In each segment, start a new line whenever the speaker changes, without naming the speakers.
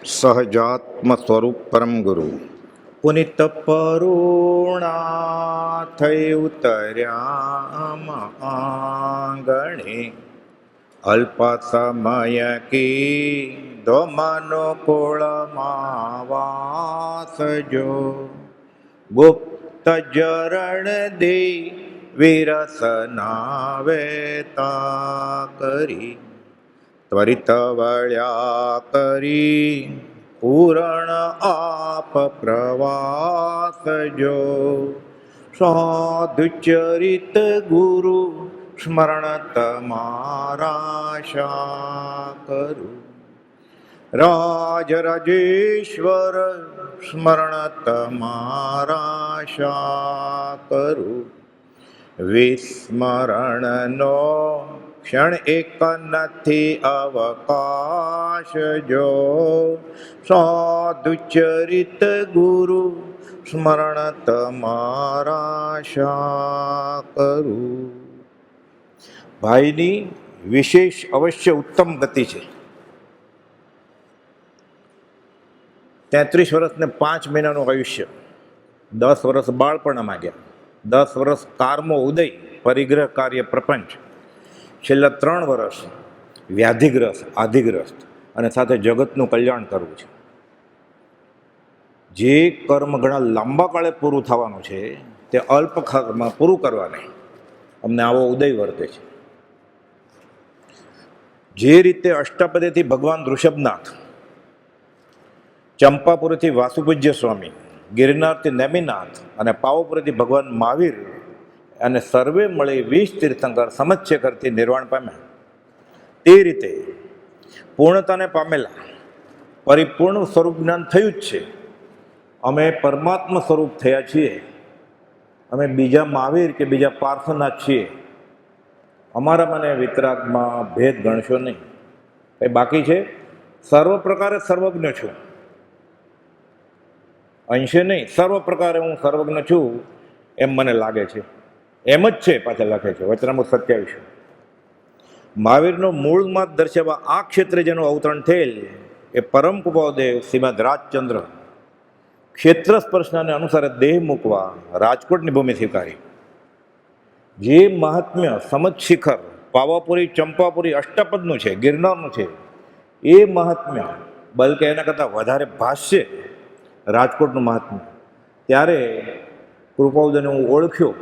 સહજાત્મ સ્વરૂપ પરમ ગુરુ પુનિત પરુણા થઈ ઉતર્યા આંગણે અલ્પ સમય કીધો મનુકુળમાં વાસ જો ગુપ્ત જરણ દે વિરસના વેતા કરી ત્વરિત વળ્યા કરી પૂરણ આપ પ્રવાસ જો સાધુચરિત ગુરુ સ્મરણ તમારા શા કરું રાજ રાજેશ્વર સ્મરણ તમારા શા કરું વિસ્મરણનો ક્ષણ એક નથી અવકાશ જો સાધુચરિત ગુરુ સ્મરણ તમારા શા કરું. ભાઈની વિશેષ અવશ્ય ઉત્તમ ગતિ છે. 33 વર્ષ ને 5 મહિનાનું આયુષ્ય, 10 વર્ષ બાળપણમાં ગયા, 10 વર્ષ કારમો ઉદય પરિગ્રહ કાર્ય પ્રપંચ, છેલ્લા 3 વર્ષ વ્યાધિગ્રસ્ત આધિગ્રસ્ત અને સાથે જગતનું કલ્યાણ કરવું છે. જે કર્મ ઘણા લાંબા કાળે પૂરું થવાનું છે તે અલ્પ કાળમાં પૂરું કરવાને અમને આવો ઉદય વર્તે છે. જે રીતે અષ્ટાપદેથી ભગવાન ઋષભનાથ, ચંપાપુરથી વાસુપૂજ્ય સ્વામી, ગિરનારથી નેમિનાથ અને પાવાપુરથી ભગવાન મહાવીર અને સર્વે મળી 20 તીર્થંકર સમચ્છેકરથી નિર્વાણ પામ્યા, તે રીતે પૂર્ણતાને પામેલા પરિપૂર્ણ સ્વરૂપ જ્ઞાન થયું જ છે. અમે પરમાત્મા સ્વરૂપ થયા છીએ. અમે બીજા મહાવીર કે બીજા પાર્શ્વનાથ છીએ. અમારા મને વિતરાગમાં ભેદ ગણશો નહીં. કંઈ બાકી છે? સર્વ પ્રકારે સર્વજ્ઞ છું, અંશે નહીં, સર્વ પ્રકારે હું સર્વજ્ઞ છું એમ મને લાગે છે. એમ જ છે. પાછા લખે છે વચનામૃત 27. મહાવીરનો મૂળમાં દર્શાવવા આ ક્ષેત્રે જેનું અવતરણ થયેલ એ પરમ કૃપાદેવ શ્રીમદ રાજચંદ્ર ક્ષેત્ર સ્પર્શનાને અનુસારે દેહ મૂકવા રાજકોટની ભૂમિ સ્વીકારી. જે મહાત્મ્ય સમજ શિખર પાવાપુરી ચંપાપુરી અષ્ટપદનું છે, ગિરનારનું છે, એ મહાત્મ્ય બલકે એના કરતાં વધારે ભાષ્ય રાજકોટનું મહાત્મ્ય. ત્યારે કૃપાઉદયને હું ઓળખ્યો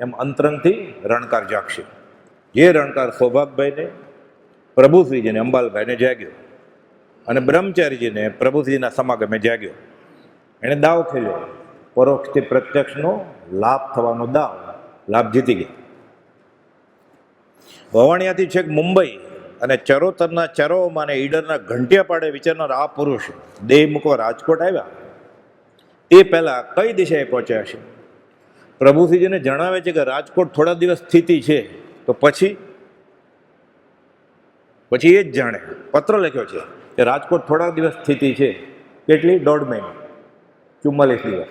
એમ અંતરંગથી રણકાર જાગશે. જે રણકાર સૌભાગભાઈને, પ્રભુશ્રીજીને, અંબાલભાઈને જાગ્યો અને બ્રહ્મચારીજીને પ્રભુશ્રીજીના સમાગમે જાગ્યો. એણે દાવ ખેલ્યો, પરોક્ષથી પ્રત્યક્ષનો લાભ થવાનો દાવ, લાભ જીતી ગયા. ભવાણિયાથી છેક મુંબઈ અને ચરોતરના ચરોમાં અને ઈડરના ઘંટિયા પાડે વિચારનાર આ પુરુષ દેહ મૂકવા રાજકોટ આવ્યા. એ પહેલાં કઈ દિશાએ પહોંચ્યા છે? પ્રભુશ્રીજીને જણાવે છે કે રાજકોટ થોડા દિવસ સ્થિતિ છે, તો પછી એ જ જાણે. પત્ર લખ્યો છે કે રાજકોટ થોડા દિવસ સ્થિતિ છે. કેટલી? 1.5 મહિના, 44 દિવસ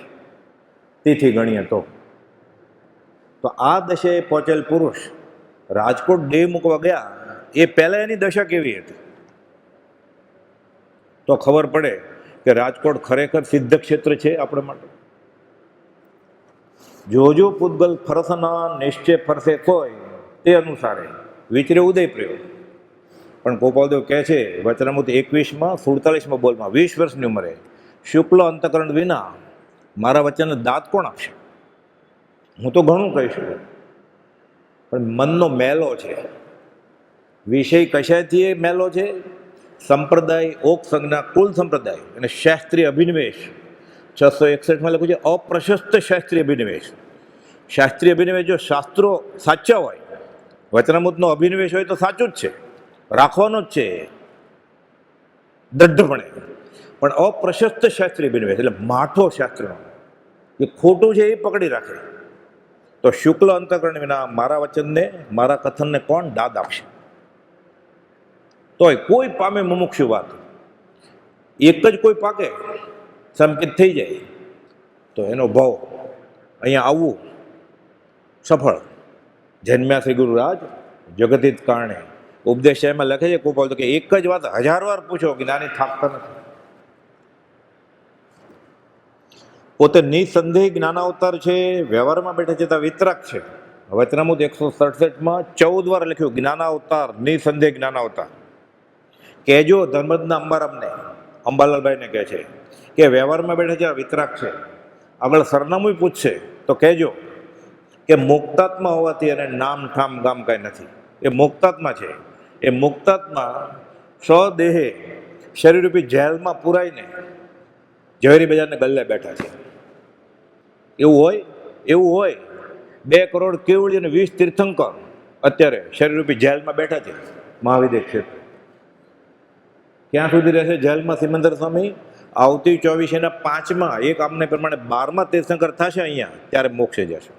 તિથિ ગણીએ તો. આ દશાએ પહોંચેલ પુરુષ રાજકોટ દેહ મૂકવા ગયા એ પહેલાં એની દશા કેવી હતી? તો ખબર પડે કે રાજકોટ ખરેખર સિદ્ધ ક્ષેત્ર છે આપણા માટે. જોજો પૂતગલ ફરસના નિશ્ચય ફરસે કોઈ તે અનુસારે વિચરે ઉદય પ્રયોગ. પણ ગોપાલદેવ કહે છે વચનામૃત 21માં 47માં બોલમાં, 20 વર્ષની ઉંમરે શુક્લ અંતકરણ વિના મારા વચનને દાંત કોણ આપશે? હું તો ઘણું કહી શકું, પણ મનનો મેલો છે. વિષય કશાથી મેલો છે? સંપ્રદાય, ઓક સંજ્ઞા, કુલ સંપ્રદાય અને શાસ્ત્રીય અભિનિવેશ. 661માં લખ્યું છે અપ્રશસ્ત શાસ્ત્રીય અભિનિવેશ. શાસ્ત્રીય અભિનિવેશ જો શાસ્ત્રો સાચા હોય, વચનામૃતનો અભિનિવેશ હોય તો સાચું જ છે, રાખવાનો જ છે દ્રઢપણે. પણ અપ્રશસ્ત શાસ્ત્રીય અભિનિવેશ એટલે માઠો શાસ્ત્રનો, એ ખોટું છે એ પકડી રાખે. તો શુક્લ અંતકરણ વિના મારા વચનને, મારા કથનને કોણ દાદ આપશે? તોય કોઈ પામે મુમુક્ષુ વાત, એક જ કોઈ પાકે, સંકિત થઈ જાય તો એનો ભાવ અહીંયા આવવું સફળ. જન્મ્યા શ્રી ગુરુરાજ જગતિત કારણે ઉપદેશ એમાં લખે છે ગોપાલ કે એક જ વાત 1000 વાર પૂછો, જ્ઞાની થાકતા નથી. પોતે નિસંદેહ જ્ઞાનાવતાર છે, વ્યવહારમાં બેઠા છે ત્યાં વિતરાગ છે. વચનામૃત 167માં 14 વાર લખ્યું જ્ઞાનાવતાર, નિસંદેહ જ્ઞાનાવતાર. કહેજો ધર્મજના અંબારામને, અંબાલાલભાઈને કહે છે કે વ્યવહારમાં બેઠા છે વિતરાગ છે. આગળ સરનામું પૂછશે તો કહેજો કે મુક્તાત્મા હોવાથી અને નામ ઠામ ગામ કાંઈ નથી. એ મુક્તાત્મા છે. એ મુક્તાત્મા સ્વદેહે શરીરરૂપી જેલમાં પુરાઈને ઝવેરી બજારને ગલ્લે બેઠા છે. એવું હોય 2 કરોડ કેવળી અને 20 તીર્થંકર અત્યારે શરીરરૂપી જેલમાં બેઠા છે મહાવિદ્ય ક્ષેત્ર. ક્યાં સુધી રહેશે જેલમાં સિમંદર સ્વામી? આવતી 24/5 એક આમને પ્રમાણે 12મા તીર્થંકર થશે અહીંયા, ત્યારે મોક્ષે જશે.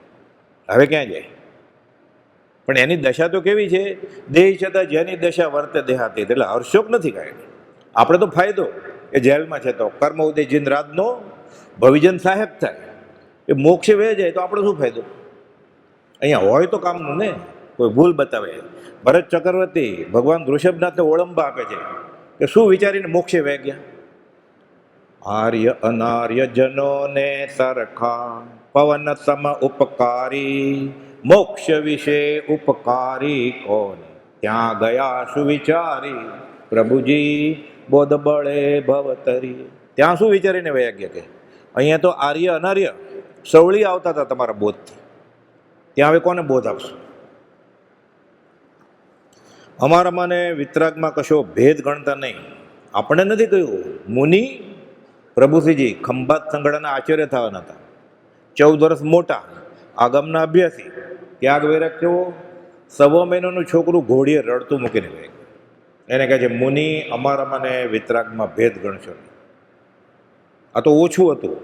હવે ક્યાં જાય? પણ એની દશા તો કેવી છે? દેહ છતાં જેની દશા વર્તે દેહાતી, એટલે હર્ષોક નથી કાંઈ. આપણે તો ફાયદો એ જેલમાં છે તો કર્મ ઉદય જીન રાતનો ભવિજન સાહેબ થાય. એ મોક્ષે વહી જાય તો આપણો શું ફાયદો? અહીંયા હોય તો કામનું ને, કોઈ ભૂલ બતાવે. ભરત ચક્રવર્તી ભગવાન ઋષભનાથને ઓળંબા આપે છે કે શું વિચારીને મોક્ષે વહી ગયા? આર્ય અનાર્ય જનોને સરખા, પવન સમ ઉપકારી, મોક્ષ વિશે ઉપકારી કોને, ત્યાં ગયા સુવિચારી, પ્રભુજી બોધ બળે ભવતરી. ત્યાં શું વિચારીને વયા ગયા? કે અહીંયા તો આર્ય અનાર્ય સવળી આવતા હતા તમારા બોધથી, ત્યાં હવે કોને બોધ આપશો? અમારામાં ને વિતરાગમાં કશો ભેદ ગણતા નહીં. આપણે નથી કહ્યું, મુનિ પ્રભુશ્રીજી ખંભાત સંગડાના આચાર્ય થવાના હતા, 14 વર્ષ મોટા, આગમના અભ્યાસી, ત્યાગ વૈરાગ કેવો? 1.25 મહિનાનું છોકરું ઘોડીએ રડતું મૂકીને ગયું. એને કહે છે મુનિ અમારામાં ને વિતરાગમાં ભેદ ગણશો નહીં. આ તો ઓછું હતું.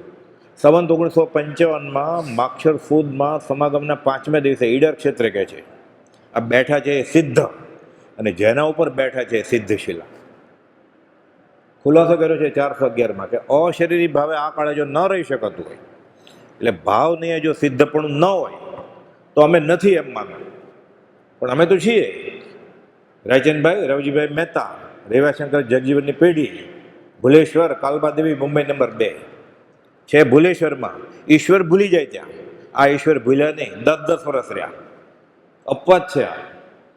સંવંત 1955માં માક્ષર સુદમાં સમાગમના 5મે દિવસે ઈડર ક્ષેત્રે કહે છે આ બેઠા છે સિદ્ધ, અને જેના ઉપર બેઠા છે સિદ્ધશિલા. ખુલાસો કર્યો છે 411માં કે અશરીરી ભાવે આ કાળે જો ન રહી શકાતું હોય, એટલે ભાવ નહીં જો સિદ્ધપણું ન હોય તો અમે નથી એમ માનો. પણ અમે તો છીએ. રાયચંદભાઈ રવજીભાઈ મહેતા, રેવાશંકર જગજીવનની પેઢી, ભુલેશ્વર કાલબાદેવી મુંબઈ નંબર 2 છે. ભુલેશ્વરમાં ઈશ્વર ભૂલી જાય ત્યાં, આ ઈશ્વર ભૂલ્યા નહીં, 10 વર્ષ રહ્યા. અપવાદ છે આ.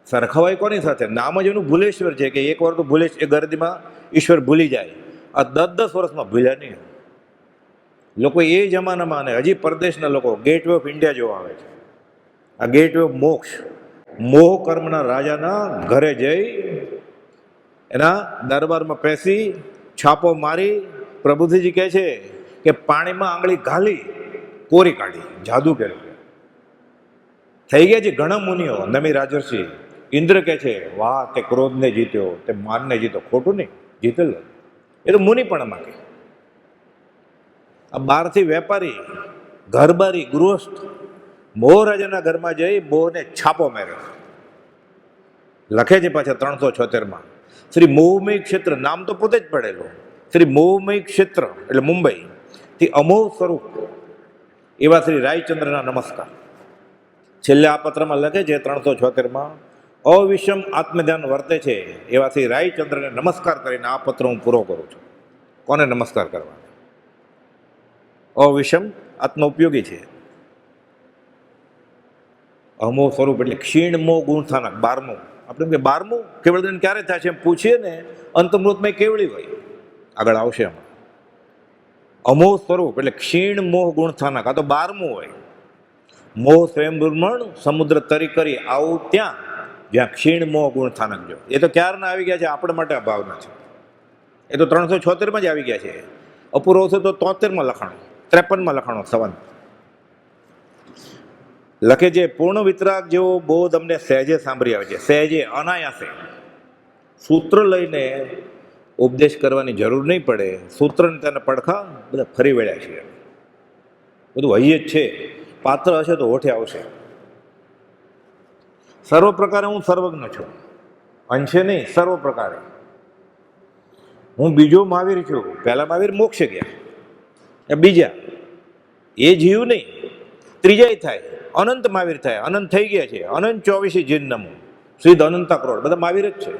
સરખાવાય કોની સાથે? નામ જ એનું ભુલેશ્વર છે કે એક વાર તો એ ગરદીમાં ઈશ્વર ભૂલી જાય. આ 10 વર્ષમાં ભૂલ્યા નહીં. લોકો એ જમાનામાં, અને હજી પરદેશના લોકો ગેટવે ઓફ ઇન્ડિયા જોવા આવે છે. આ ગેટવે ઓફ મોક્ષ, મોહ કર્મના રાજાના ઘરે જઈ એના દરબારમાં પેસી છાપો મારી પ્રભુજીજી કહે છે કે પાણીમાં આંગળી ઘાલી કોરી કાઢી, જાદુ કર્યો. થઈ ગયા છે ઘણા મુનિઓ. નમી રાજર્ષિ ઇન્દ્ર કહે છે વાહ તે ક્રોધને જીત્યો, તે માનને જીતો. ખોટું નહીં, જીતેલો. એ તો મુનિપણમાં કે આ બહારથી વેપારી, ઘરબારી, ગૃહસ્થ મોહ રાજાના ઘરમાં જઈ મોહને છાપો માર્યો. લખે છે પાછા 376માં શ્રી મોહમય ક્ષેત્ર, નામ તો પોતે જ પડેલું, શ્રી મોહમય ક્ષેત્ર એટલે મુંબઈ થી અમોહ સ્વરૂપ એવા શ્રી રાયચંદ્રના નમસ્કાર. છેલ્લે આ પત્રમાં લખે છે 376માં અવિષમ આત્મધ્યાન વર્તે છે એવા શ્રી રાયચંદ્રને નમસ્કાર કરીને આ પત્ર હું પૂરો કરું છું. કોને નમસ્કાર કરવા? અવિષમ આત્મ ઉપયોગી છે. અમોહ સ્વરૂપ એટલે ક્ષીણ મોહ ગુણસ્થાનક 12મું. આપણે કે 12મું કેવળ ક્યારે થાય છે એમ પૂછીએ ને, અંતમૃતમાં કેવળી હોય, આગળ આવશે એમાં. અમોહ સ્વરૂપ એટલે ક્ષીણ મોહ ગુણસ્થાનક, આ તો 12મું હોય. મોહ સ્વયં દુર્મણ સમુદ્ર તરી કરી આવું ત્યાં જ્યાં ક્ષીણ મોહ ગુણસ્થાનક. જો એ તો ક્યારના આવી ગયા છે, આપણા માટે આ ભાવના છે. એ તો 376માં જ આવી ગયા છે. અપૂર્વ છે તો 73માં લખાણો, 53માં લખાણો સંવંત. લખે છે પૂર્ણ વિતરાગ જેવો બોધ અમને સહેજે સાંભળી આવે છે, સહેજે અનાયાસે. સૂત્ર લઈને ઉપદેશ કરવાની જરૂર નહીં પડે. સૂત્રને તેને પડખા બધા ફરી વળ્યા છે. બધું હૈયે જ છે. પાત્ર હશે તો હોઠે આવશે. સર્વ પ્રકારે હું સર્વજ્ઞ છું, અંશે નહીં, સર્વ પ્રકારે. હું બીજો મહાવીર છું. પહેલા મહાવીર મોક્ષે ગયા, બીજા એ જીવ નહીં, ત્રીજાય થાય, અનંત મહાવીર થાય. અનંત થઈ ગયા છે, અનંત 24 જીન નમો સિદ્ધ અનંતા કરોડ, બધા મહાવીર જ છે.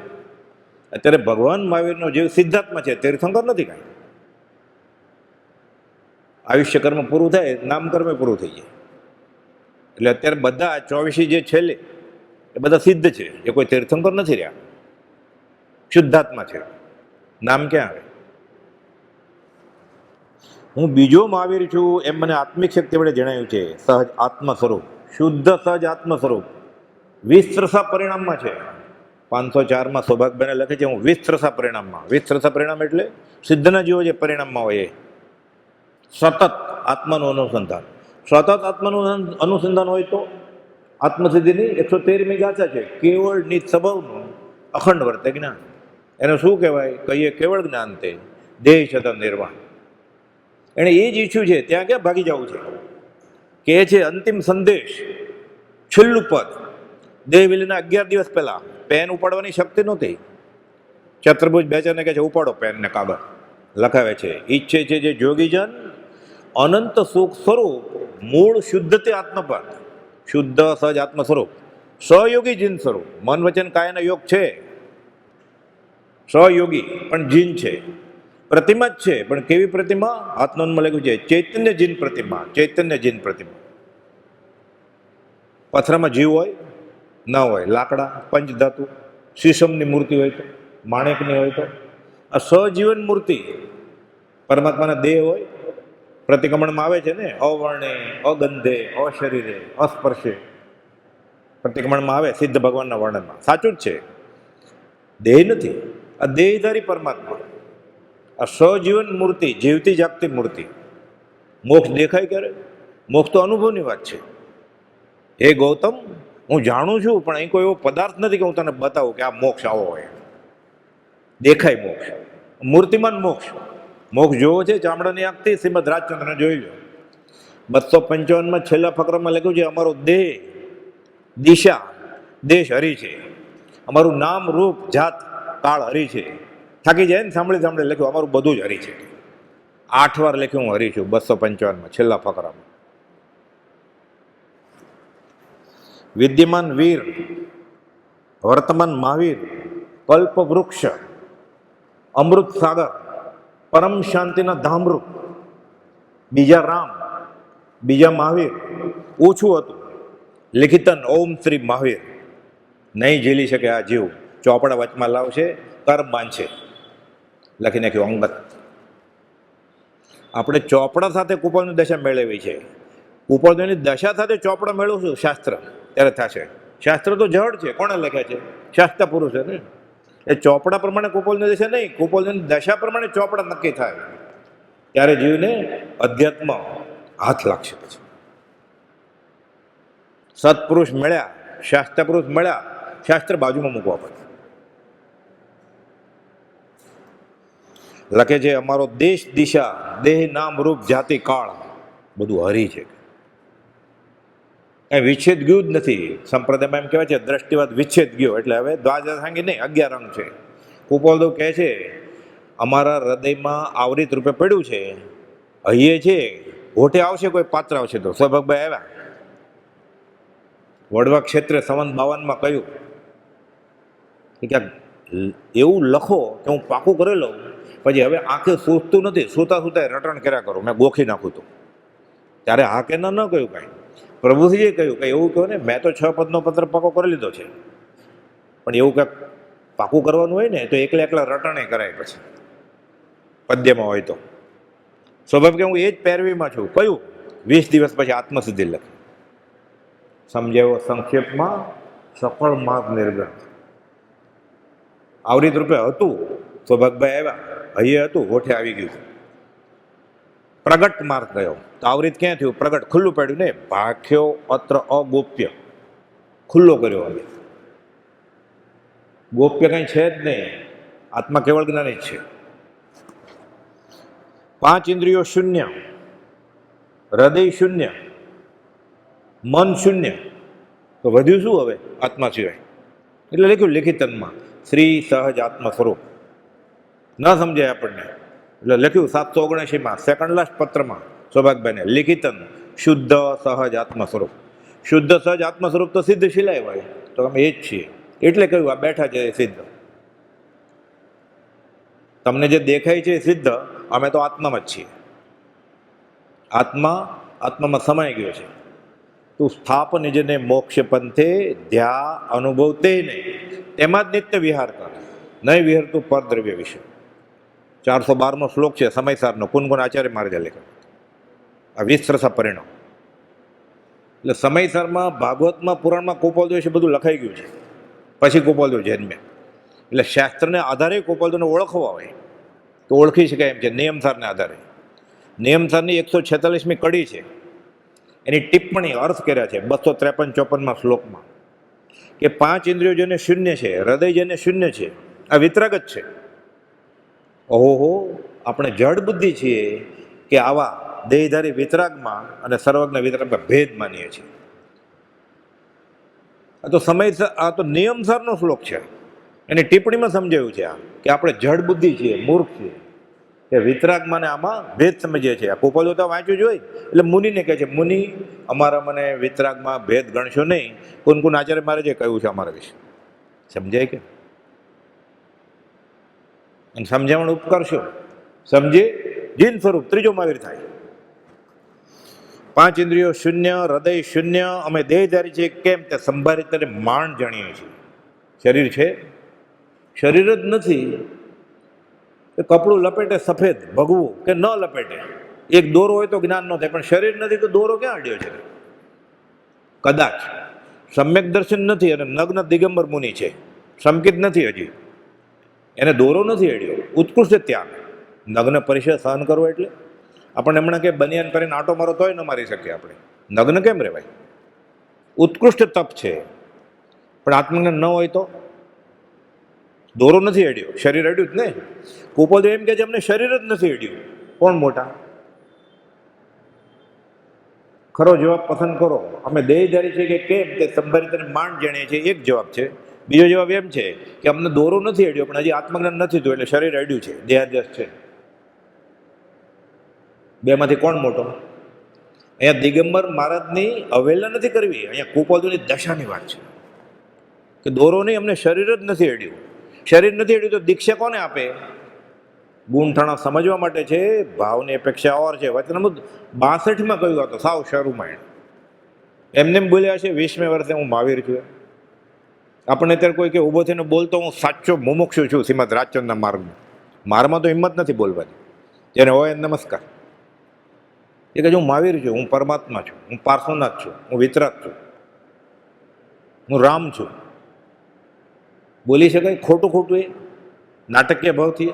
અત્યારે ભગવાન મહાવીરનો જીવ સિદ્ધાત્મા છે, તીર્થંકર નથી કાંઈ. આયુષ્ય કર્મ પૂરું થાય, નામકર્મ પૂરું થઈ જાય. એટલે અત્યારે બધા 24 જે છેલ્લે એ બધા સિદ્ધ છે, એ કોઈ તીર્થંકર નથી રહ્યા, શુદ્ધાત્મા છે. નામ ક્યાં આવે? હું બીજો મહાવીર છું એમ મને આત્મિક શક્તિ વડે જણાવ્યું છે. સહજ આત્મ સ્વરૂપ, શુદ્ધ સહજ આત્મ સ્વરૂપ 20 પરિણામમાં છે. 504માં સૌભાગ્યબેને લખે છે હું 20 પરિણામમાં. 20 પરિણામ એટલે સિદ્ધના જીવો જે પરિણામમાં હોય એ સતત આત્માનું અનુસંધાન. સતત આત્માનું અનુસંધાન હોય તો આત્મસિદ્ધિની 113મી ગાથા છે. કેવળ નિજ સ્વભાવનું અખંડ વર્તે જ્ઞાન. એને શું કહેવાય? કહીએ કેવળ જ્ઞાન તે દેહ છતાં નિર્વાણ. એણે એ જ ઈચ્છ્યું છે, ત્યાં ક્યાં ભાગી જવું છે? કે છે અંતિમ સંદેશ, છેલ્લું પદ. દેહ વિલીના 11 દિવસ પહેલા પેન ઉપાડવાની શક્તિ નહોતી. ચતુર્ભુજ બેચરને કહે છે ઉપાડો પેન ને કાગળ. લખાવે છે ઈચ્છે છે જે જોગીજન અનંત સુખ સ્વરૂપ મૂળ શુદ્ધ તે આત્મપદ. શુદ્ધ સહજ આત્મ સ્વરૂપ, સહયોગી જીન સ્વરૂપ. મન વચન કાયાનો યોગ છે, સહયોગી પણ જીન છે. પ્રતિમા જ છે, પણ કેવી પ્રતિમા? આત્માનમાં લખ્યું છે ચૈતન્ય જીન પ્રતિમા. ચૈતન્ય જીન પ્રતિમા. પથરામાં જીવ હોય ના હોય, લાકડા પંચધાતુ શીશમની મૂર્તિ હોય તો, માણેકની હોય તો, આ સજીવન મૂર્તિ પરમાત્માના દેહ હોય. પ્રતિક્રમણમાં આવે છે ને, અવર્ણે અગંધે અશરીરે અસ્પર્શે. પ્રતિક્રમણમાં આવે સિદ્ધ ભગવાનના વર્ણનમાં. સાચું જ છે, દેહ નથી. આ દેહધારી પરમાત્મા, આ સજીવન મૂર્તિ, જીવતી જાગતી મૂર્તિ. મોક્ષ દેખાય ક્યારે? મોક્ષ તો અનુભવની વાત છે. હે ગૌતમ, હું જાણું છું, પણ અહીં કોઈ એવો પદાર્થ નથી કે હું તને બતાવું કે આ મોક્ષ આવો હોય. દેખાય મોક્ષ, મૂર્તિમાન મોક્ષ. મોક્ષ જોવો છે ચામડાની આંખથી? શ્રીમદ રાજચંદ્રને જોઈ લો. 255માં છેલ્લા ફકરામાં લખ્યું છે અમારો દેહ દિશા દેશ હરી છે, અમારું નામ રૂપ જાત કાળ હરી છે. થાકી જાય ને સાંભળી સાંભળી લખ્યું અમારું બધું જ હરી છે. 8 વાર લખ્યું હું હરી છું 255માં છેલ્લા ફકરામાં. વિદ્યમાન વીર, વર્તમાન મહાવીર, કલ્પ વૃક્ષ, અમૃત સાગર, પરમ શાંતિના ધામરૂપ. બીજા રામ, બીજા મહાવીર. ઓછું હતું લિખિતન ઓમ શ્રી મહાવીર. નહીં ઝીલી શકે આ જીવ, ચોપડા વચમાં લાવશે, કર્મ બાંધશે. લખી નાખ્યું અંગત. આપણે ચોપડા સાથે કુપોળની દશા મેળવી છે. કુપોળની દશા સાથે ચોપડા મેળવશું શાસ્ત્ર, ત્યારે થશે. શાસ્ત્ર તો જડ છે, કોણે લખ્યા છે? શાસ્ત્ર પુરુષે ને. એ ચોપડા પ્રમાણે કુપોળની દશા નહીં, કુપોળની દશા પ્રમાણે ચોપડા નક્કી થાય. ત્યારે જીવને અધ્યાત્મ હાથ લાગશે. પછી સત્પુરુષ મળ્યા, શાસ્ત્ર પુરુષ મળ્યા, શાસ્ત્ર બાજુમાં મૂકવા પડે. લખે છે અમારો દેશ દિશા દેહ નામ રૂપ જાતિ કાળ બધું હરી છે. કઈ વિચ્છેદ ગયું જ નથી. સંપ્રદાયમાં એમ કહેવાય છે દ્રષ્ટિવાદ વિચ્છેદ ગયો. એટલે હવે દ્વાદશાંગી નહીં, 11 અંગ છે. કુપોલદેવ કહે છે અમારા હૃદયમાં આવરિત રૂપે પડ્યું છે, હૈયે છે, હોઠે આવશે કોઈ પાત્ર આવશે તો. સૌભાગભાઈ આવ્યા વડવા ક્ષેત્રે સંવંત 52માં કહ્યું કે ક્યાંક એવું લખો કે હું પાકું કરી લઉં, પછી હવે આંખે સૂઝતું નથી, સૂતા સૂતા રટણ કર્યા કરું, મેં ગોખી નાખું તો. ત્યારે હા કે ન કહ્યું કાંઈ. પ્રભુજીએ કહ્યું કે એવું કહો ને, મેં તો 6 પદનો પત્ર પાકો કરી લીધો છે, પણ એવું કંઈક પાકું કરવાનું હોય ને તો એકલા રટણે કરાય. પછી પદ્યમાં હોય તો સ્વભાવ કે હું એ જ પેરવીમાં છું. કયું? 20 દિવસ પછી આત્મસિદ્ધિ લખે. સમજાવ્યો સંક્ષેપમાં સફળ માર્ગ નિર્ગ્રંથ. આવરિત રૂપે હતું, સૌભાગભાઈ આવ્યા, હૈયે હતું, હોઠે આવી ગયું. પ્રગટ માર્ગ ગયો તો આવરિત ક્યાં થયું? પ્રગટ, ખુલ્લું પડ્યું ને. ભાખ્યો અત્ર અગોપ્ય, ખુલ્લો કર્યો. હવે ગોપ્ય કંઈ છે જ નહીં, આત્મા કેવળ જ્ઞાની જ છે. 5 ઇન્દ્રિયો શૂન્ય, હૃદય શૂન્ય, મન શૂન્ય, તો વધ્યું શું હવે આત્મા સિવાય? એટલે લખ્યું લિખિતનમાં શ્રી સહજ આત્મ સ્વરૂપ. ન સમજાય આપણને એટલે લખ્યું 779માં સેકન્ડ લાસ્ટ પત્રમાં સૌભાગભાઈને લિખિતન શુદ્ધ સહજ આત્મ સ્વરૂપ. શુદ્ધ સહજ આત્મ સ્વરૂપ તો સિદ્ધ શિલાય હોય તો અમે એ જ છીએ. એટલે કહ્યું આ બેઠા છે એ સિદ્ધ. તમને જે દેખાય છે એ સિદ્ધ, અમે તો આત્મામાં જ છીએ. આત્મામાં સમાઈ ગયો છે. તું સ્થાપ નિજને મોક્ષ પંથે ધ્યા અનુભવતે નહીં, તેમાં જ નિત્ય વિહાર કર, નહીં વિહર તું પરદ્રવ્ય વિશે. 412મો શ્લોક છે સમયસારનો, કુન આચાર્ય મહારાજે લેખક. આ વિસ્તરસા પરિણામ એટલે સમયસારમાં ભાગવતમાં પુરાણમાં ગોપાલદેવ વિશે બધું લખાઈ ગયું છે. પછી ગોપાલદેવ જન્મ્યા એટલે શાસ્ત્રને આધારે ગોપાલદેવને ઓળખવા હોય તો ઓળખી શકાય એમ છે. નિયમસારને આધારે નિયમસારની 146મી કડી છે, એની ટિપ્પણી અર્થ કર્યા છે 253-54માં શ્લોકમાં કે 5 ઇન્દ્રિયો જેને શૂન્ય છે, હૃદય જેને શૂન્ય છે, આ વિતરાગ જ છે. ઓહો, આપણે જડ બુદ્ધિ છીએ કે આવા દેહધારી વિતરાગમાં અને સર્વજ્ઞ વિતરાગમાં ભેદ માનીએ છીએ. આ તો નિયમસારનો શ્લોક છે, એની ટિપ્પણીમાં સમજાયું છે આ કે આપણે જડ બુદ્ધિ છીએ, મૂર્ખ છીએ, કે વિતરાગમાં ને આમાં ભેદ સમજીએ છીએ. આ કોપલ તો વાંચ્યું જ હોય એટલે મુનિને કહે છે, મુનિ અમારા મને વિતરાગમાં ભેદ ગણશો નહીં. કુન આચાર્ય મહારાજે કહ્યું છે અમારા વિશે. સમજાય કે અને સમજાવણ ઉપકરશો સમજે જીન સ્વરૂપ ત્રીજો મહાવીર થાય. 5 ઇન્દ્રિયો શૂન્ય, હૃદય શૂન્ય, અમે દેહધારી છીએ કેમ તે સંભારી તને માણ જાણીએ છીએ. શરીર છે, શરીર જ નથી. કપડું લપેટે સફેદ ભગવું કે ન લપેટે, એક દોરો હોય તો જ્ઞાન ન થાય, પણ શરીર નથી તો દોરો ક્યાં અડ્યો છે? કદાચ સમ્યક દર્શન નથી અને નગ્ન દિગંબર મુનિ છે, સમકિત નથી હજી, એને દોરો નથી અડ્યો. ઉત્કૃષ્ટ ત્યાગ, નગ્ન પરિચય સહન કરવો એટલે આપણને હમણાં કે બનિયાન કરીને આંટો મારો તોય ન મારી શકીએ આપણે. નગ્ન કેમ રહેવાય? ઉત્કૃષ્ટ તપ છે, પણ આત્મજ્ઞાન ન હોય તો દોરો નથી અડ્યો, શરીર અડ્યું જ ને. કુપોલદેવ એમ કે છે અમને શરીર જ નથી અડ્યું. કોણ મોટા? ખરો જવાબ પસંદ કરો. અમે દેહધારી છીએ કે કેમ તે સંભારી તને માંડ જાણીએ છીએ, એક જવાબ છે. બીજો જવાબ એમ છે કે અમને દોરો નથી અડ્યો, પણ હજી આત્મજ્ઞાન નથી થયું એટલે શરીર અડ્યું છે, દેહાદ્યસ છે. બેમાંથી કોણ મોટો? અહીંયા દિગંબર મહારાજની અવહેલના નથી કરવી, અહીંયા કુપોલદેવની દશાની વાત છે કે દોરો નહીં, અમને શરીર જ નથી અડ્યું. શરીર નથી અડ્યું તો દીક્ષા કોને આપે? ગુણઠાણા સમજવા માટે છે, ભાવની અપેક્ષા ઓર છે. વચનામૃત 62માં કહ્યું હતું, સાવ શરૂમાં એમને એમ બોલ્યા છે 20મે વર્ષે હું મહાવીર છું. આપણને અત્યારે કોઈ કે ઊભો થઈને બોલતો હું સાચો મુમુક્ષુ છું શ્રીમદ રાજચંદ્રના માર્ગમાં, મારામાં તો હિંમત નથી બોલવાની. જેને હોય નમસ્કાર. એ કહે હું મહાવીર છું, હું પરમાત્મા છું, હું પાર્શ્વનાથ છું, હું વિતરાગ છું, હું રામ છું. બોલી શકાય? ખોટું ખોટું એ નાટકીય ભાવથી.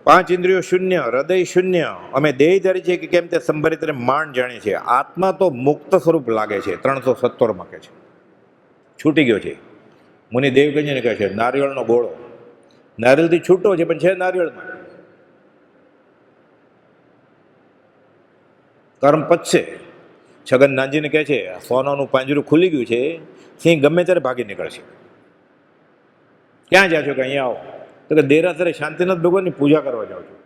5 ઇન્દ્રિયો શૂન્ય, હૃદય શૂન્ય, અમે દેહધારી છીએ કે કેમ તે સંભારી તને માંડ જાણીએ છીએ. આત્મા તો મુક્ત સ્વરૂપ લાગે છે. 317માં કહે છે, છૂટી ગયો છે. મુનિ દેવગંજને કહે છે નારિયેળનો ગોળો, નારિયેળથી છૂટો છે પણ છે નારિયેળમાં. કર્મ પચશે. છગન નાનજીને કહે છે સોનાનું પાંજરું ખુલી ગયું છે, સિંહ ગમે ત્યારે ભાગી નીકળશે. ક્યાં જાઓ છો? કે અહીંયા આવો. તો કે દેરાસરે શાંતિનાથ ભગવાનની પૂજા કરવા જાઉં છું.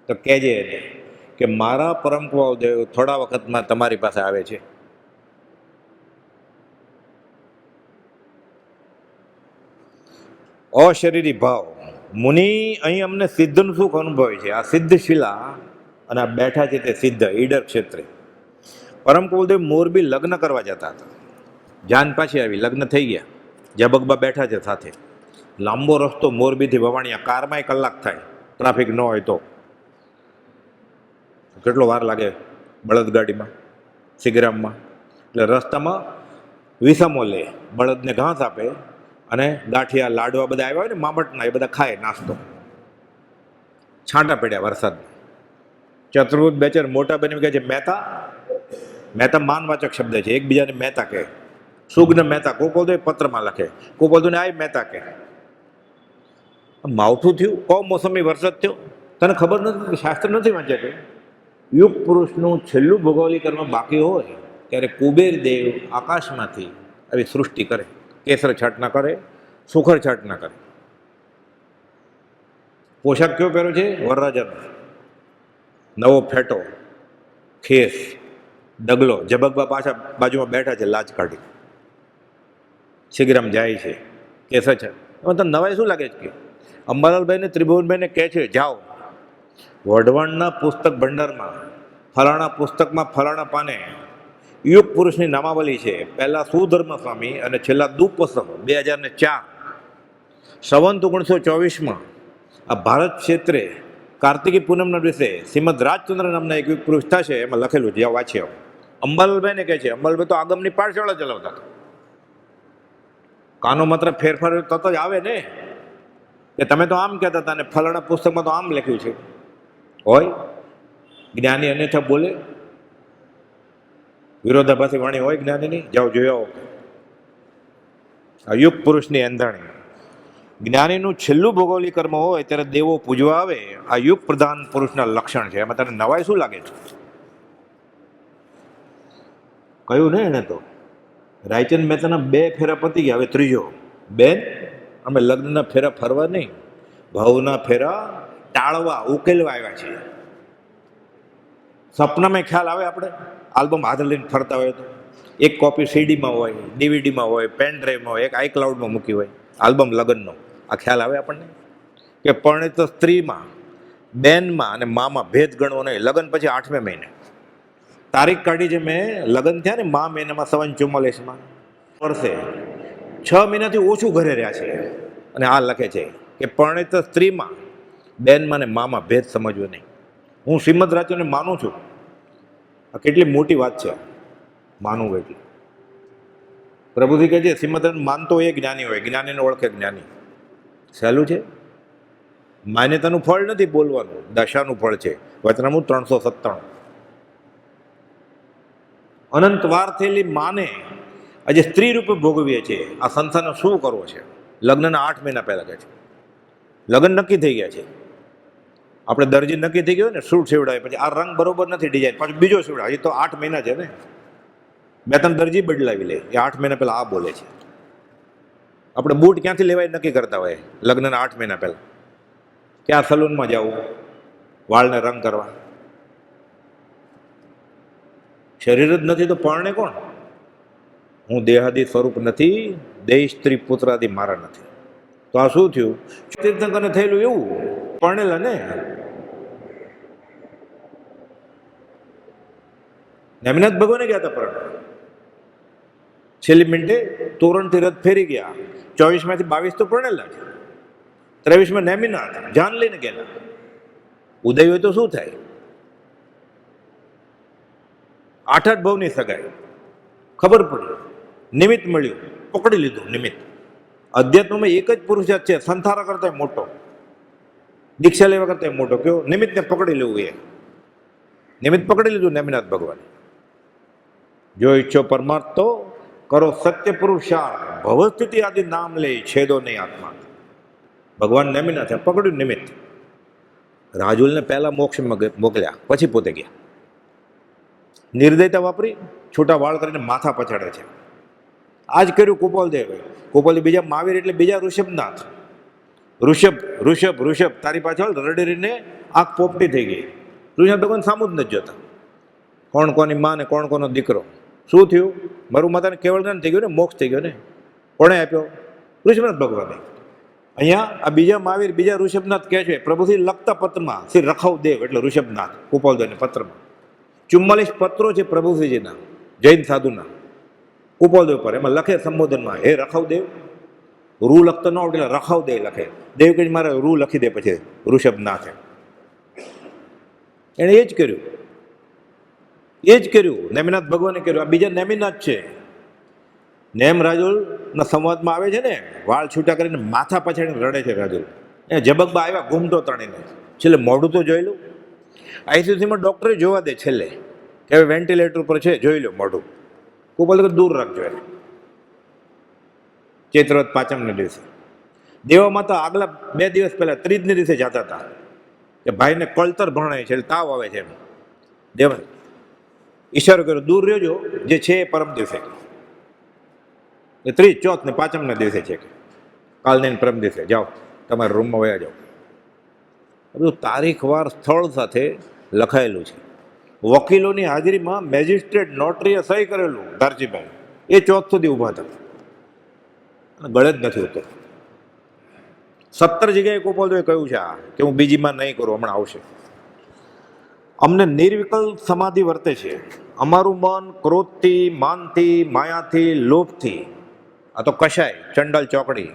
તો કહેજે એને કે મારા પરમ દેવ થોડા વખતમાં તમારી પાસે આવે છે. અશરીરી ભાવ. મુનિ અહીં અમને સિદ્ધનું સુખ અનુભવે છે. આ સિદ્ધ શિલા અને આ બેઠા છે તે સિદ્ધ ઈડર ક્ષેત્રે. પરમ કુલદેવ મોરબી લગ્ન કરવા જતા હતા. જાન પાછી આવી, લગ્ન થઈ ગયા. જબકબા બેઠા છે સાથે. લાંબો રસ્તો મોરબીથી વવાણિયા, કારમાં 1 કલાક થાય ટ્રાફિક ન હોય તો. કેટલો વાર લાગે બળદગાડીમાં, સિગરામમાં. એટલે રસ્તામાં વિસામો લે, બળદને ઘાસ આપે અને ગાંઠિયા લાડવા બધા આવ્યા હોય ને મામટના, એ બધા ખાય નાસ્તો. છાંટા પડ્યા વરસાદ. ચતુર્ભુજ બેચર મોટા બની કહે છે મહેતા. મહેતા માનવાચક શબ્દ છે, એકબીજાને મહેતા કહે. સુગ્ન મહેતા કોપોલદેવ પત્રમાં લખે, કોપોલદેવને આ મહેતા કહે. માવઠું થયું, કમોસમી વરસાદ થયો, તને ખબર નથી કે શાસ્ત્ર નથી વાંચ્યા કે યુગ પુરુષનું છેલ્લું ભોગવલી કર્મ બાકી હોય ત્યારે કુબેર દેવ આકાશમાંથી આવી સૃષ્ટિ કરે. કેસર છાટના કરે, સુખર છાટના કરે. પોશાક કયો પહેર્યો છે? વરરાજાનો નવો ફેટો, ખેસ, ડગલો. જબકબા પાછા બાજુમાં બેઠા છે લાજ કાઢી. શિગરામ જાય છે, કેસર છે. તને નવાઈ શું લાગે છે? કે અંબાલાલભાઈને ત્રિભુવનભાઈને કહે છે જાઓ વઢવાણના પુસ્તક ભંડારમાં ફલાણા પુસ્તકમાં ફલાણા પાને યુગ પુરુષની નામાવલી છે. પહેલા સુધર્મ સ્વામી અને છેલ્લા દુપસમ 2004 સંવંત 1924 આ ભારત ક્ષેત્રે કાર્તિકી પૂનમના દિવસે શ્રીમદ રાજચંદ્ર નામના એક યુગ પુરુષ થશે એમાં લખેલું છે. જ્યાં વાંચી આવો. અંબાલાલભાઈને કહે છે, અંબાલાલભાઈ તો આગમની પાઠશાળા ચલાવતા હતા. કાનો માત્ર ફેરફાર તત જ આવે ને કે તમે તો આમ કહેતા હતા ને ફલાણા પુસ્તકમાં તો આમ લખ્યું છે. હોય જ્ઞાની અન્યથા બોલે, વિરોધાભાસી વાણી હોય જ્ઞાનીની. જાઓ જોયો આ યુગ પુરુષની એંધાણી. જ્ઞાનીનું છેલ્લું ભૌગોલિક કર્મ હોય ત્યારે દેવો પૂજવા આવે. આ યુગ પ્રધાન પુરુષના લક્ષણ છે. એમાં તને નવાઈ શું લાગે છે? કહ્યું ને એને તો રાયચંદ મહેતાના 2 ફેરા પતી ગયા, હવે ત્રીજો. બેન, અમે લગ્નના ફેરા ફરવા નહીં, ભાવના ફેરા ટાળવા ઉકેલવા આવ્યા છીએ. સપનામાં ખ્યાલ આવે આપણે આલ્બમ હાથ લઈને ફરતા હોય તો એક કોપી સીડીમાં હોય, ડીવીડીમાં હોય, પેન ડ્રાઈવમાં હોય, એક આઈક્લાઉડમાં મૂકી હોય આલ્બમ લગ્નનો. આ ખ્યાલ આવે આપણને કે પરણિત સ્ત્રીમાં, બેનમાં અને મામાં ભેદ ગણવો નહીં. લગ્ન પછી 8મે મહિને તારીખ કાઢી છે મેં. લગ્ન થયા ને મા મહિનામાં 44 વર્ષે 6 મહિનાથી ઓછું ઘરે રહ્યા છે. અને આ લખે છે કે પરણિત સ્ત્રીમાં, બેનમાં ને મામાં ભેદ સમજવો નહીં. હું શ્રીમદ રાજચંદ્રને માનું છું. આ કેટલી મોટી વાત છે માનવું એટલી. પ્રભુજી કહે છે શ્રીમદ માનતો એ જ્ઞાની હોય, જ્ઞાનીને ઓળખે જ્ઞાની. સહેલું છે? માન્યતાનું ફળ નથી બોલવાનું, દશાનું ફળ છે. વચનામૃત 397. અનંત વાર થયેલી માને આજે સ્ત્રી રૂપે ભોગવીએ છીએ. આ સંસારનો શું કરવો છે? લગ્નના 8 મહિના પહેલા કહે છે. લગ્ન નક્કી થઈ ગયા છે. આપણે દરજી નક્કી થઈ ગયો ને, સૂટ સીવડાવે, પછી આ રંગ બરોબર નથી ડિઝાઇન, પછી બીજો સીવડાવે. હજી તો 8 મહિના છે ને. 2-3 દરજી બદલાવી લે. એ 8 મહિના પહેલા આ બોલે છે. આપણે બૂટ ક્યાંથી લેવાય નક્કી કરતા હોય લગ્નના 8 મહિના પહેલા. ક્યાં સલૂનમાં જવું વાળને રંગ કરવા? શરીર જ નથી તો પરણે કોણ? હું દેહાદી સ્વરૂપ નથી, દેહ સ્ત્રી પુત્રાદી મારા નથી. તો આ શું થયું? તીર્થંકરને થયેલું એવું. પરણેલા ને નેમિનાથ ભગવાને ગયા હતા પરણે. છેલ્લી મિનિટે તોરણથી રથ ફેરી ગયા. 24માંથી 22 તો પરણેલા છે. 23માં નેમિનાથ જાન લઈને ગયેલા. ઉદય હોય તો શું થાય? 8 ભવની સગાઈ. ખબર પડી, નિમિત્ત મળ્યું, પકડી લીધું નિમિત્ત. અધ્યાત્મમાં એક જ પુરુષાર્થ છે, સંસાર કરતા મોટો, દીક્ષા લેવા કરતા મોટો. કયો? નિમિત્તને પકડી લેવું. એ નિમિત્ત પકડી લીધું નેમિનાથ ભગવાન. જો ઈચ્છો પરમાર્થ તો કરો સત્ય પુરુષાર્થ, ભવસ્થિતિ આદિ નામ લે છેદો નહીં આત્મા. ભગવાન નેમિનાથે પકડ્યું નિમિત્ત. રાજુલને પહેલા મોક્ષ મોકલ્યા, પછી પોતે ગયા. નિર્દયતા વાપરી છૂટા વાળ કરીને માથા પછાડે છે. આજ કર્યું કુપોલદેવ. કુપોલદેવ બીજા મહાવીર એટલે બીજા ઋષભનાથ. ઋષભ તારી પાછળ રડેરીને આંખ પોપટી થઈ ગઈ. ઋષભ ભગવાન સામું જ નથી જોતા. કોણ કોની માં ને કોણ કોનો દીકરો. શું થયું? મારું માતાને કેવળ જ્ઞાન થઈ ગયું ને, મોક્ષ થઈ ગયો ને. કોણે આપ્યો? ઋષભનાથ ભગવાને. અહીંયા આ બીજા મહાવીર બીજા ઋષભનાથ કહે છે. પ્રભુથી લખતા પત્રમાં શ્રી રખવદેવ એટલે ઋષભનાથ કુપોલદેવને પત્રમાં 44 પત્રો છે પ્રભુજીના, જૈન સાધુના કુપોલદેવ પર. એમાં લખે સંબોધનમાં, હે રખવદેવ. રૂ લખતો ન આવડે એટલે રખવદેવ લખે. દેવ કે મારે રૂ લખી દે પછી ઋષભનાથે. એણે એ જ કર્યું. નેમિનાથ ભગવાને કર્યું. આ બીજા નેમિનાથ છે. નેમ રાજુલના સંવાદમાં આવે છે ને, વાળ છૂટા કરીને માથા પછાડીને રડે છે રાજુલ. એ જબકબા આવ્યા ઘૂમતો તણીને. છેલ્લે મોઢું તો જોઈ લઉં. આઈસીયુમાં ડૉક્ટરે જોવા દે છેલ્લે કે હવે વેન્ટિલેટર ઉપર છે, જોઈ લો મોઢું. કુપોલ દૂર રાખજો એને. ચૈત્રવદ પાંચમના દિવસે દેવા માતા આગલા 2 દિવસ પહેલા 30ને દિવસે જતા હતા કે ભાઈને કળતર ભણાય છે, તાવ આવે છે. એમ દેવા ઈશારો કર્યો, દૂર રહેજો, જે છે એ પરમ દિવસે. 30, 4 ને 5મના દિવસે છે કે કાલને પરમ દિવસે જાઓ, તમારા રૂમમાં વયા જાઓ. બધું તારીખવાર સ્થળ સાથે લખાયેલું છે. વકીલોની હાજરીમાં મેજિસ્ટ્રેટ નોટરીએ સહી કરેલું ધારજીભાઈ. એ 4 સુધી ઊભા હતા. ગળે જ નથી ઉતરતું. 17 જગ્યાએ કુપોલદેવે કહ્યું છે આ કે હું બીજીમાં નહીં કરું, હમણાં આવશે. અમને નિર્વિકલ્પ સમાધિ વર્તે છે. અમારું મન ક્રોધથી, માનથી, માયાથી, લોભથી, આ તો કશાય ચંડલ ચોકડી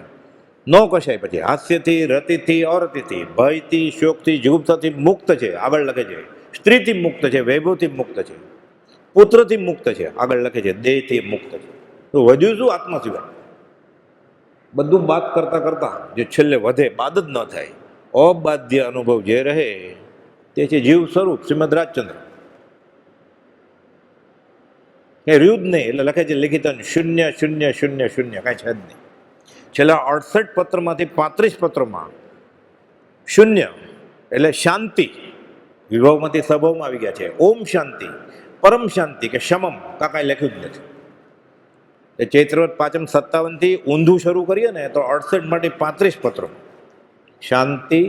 ન કશાય, પછી હાસ્યથી, રતિથી, અરતિથી, ભયથી, શોકથી, જુગુપ્સાથી મુક્ત છે. આગળ લખે છે સ્ત્રીથી મુક્ત છે, વૈભવથી મુક્ત છે, પુત્રથી મુક્ત છે. આગળ લખે છે દેહથી મુક્ત છે. તો વધ્યું શું આત્મા સિવાય? બધું બાદ કરતા કરતા જે છેલ્લે વધે, બાદ જ ન થાય, અબાધ્ય અનુભવ જે રહે તે છે જીવ સ્વરૂપ શ્રીમદ રાજચંદ્ર. એ રહ્યું જ નહીં એટલે લખે છે લિખિતન શૂન્ય શૂન્ય શૂન્ય શૂન્ય, કાંઈ છે જ નહીં. છેલ્લા 68 પત્રમાંથી 35 પત્રોમાં શૂન્ય એટલે શાંતિ, વિભાવમાંથી સ્વભાવમાં આવી ગયા છે. ઓમ શાંતિ, પરમ શાંતિ કે શમમ, કાંઈ લખ્યું જ નથી. એ ચૈત્રવત 5 થી ઊંધું શરૂ કરીએ ને તો 68 માટે 35 પત્રો શાંતિ,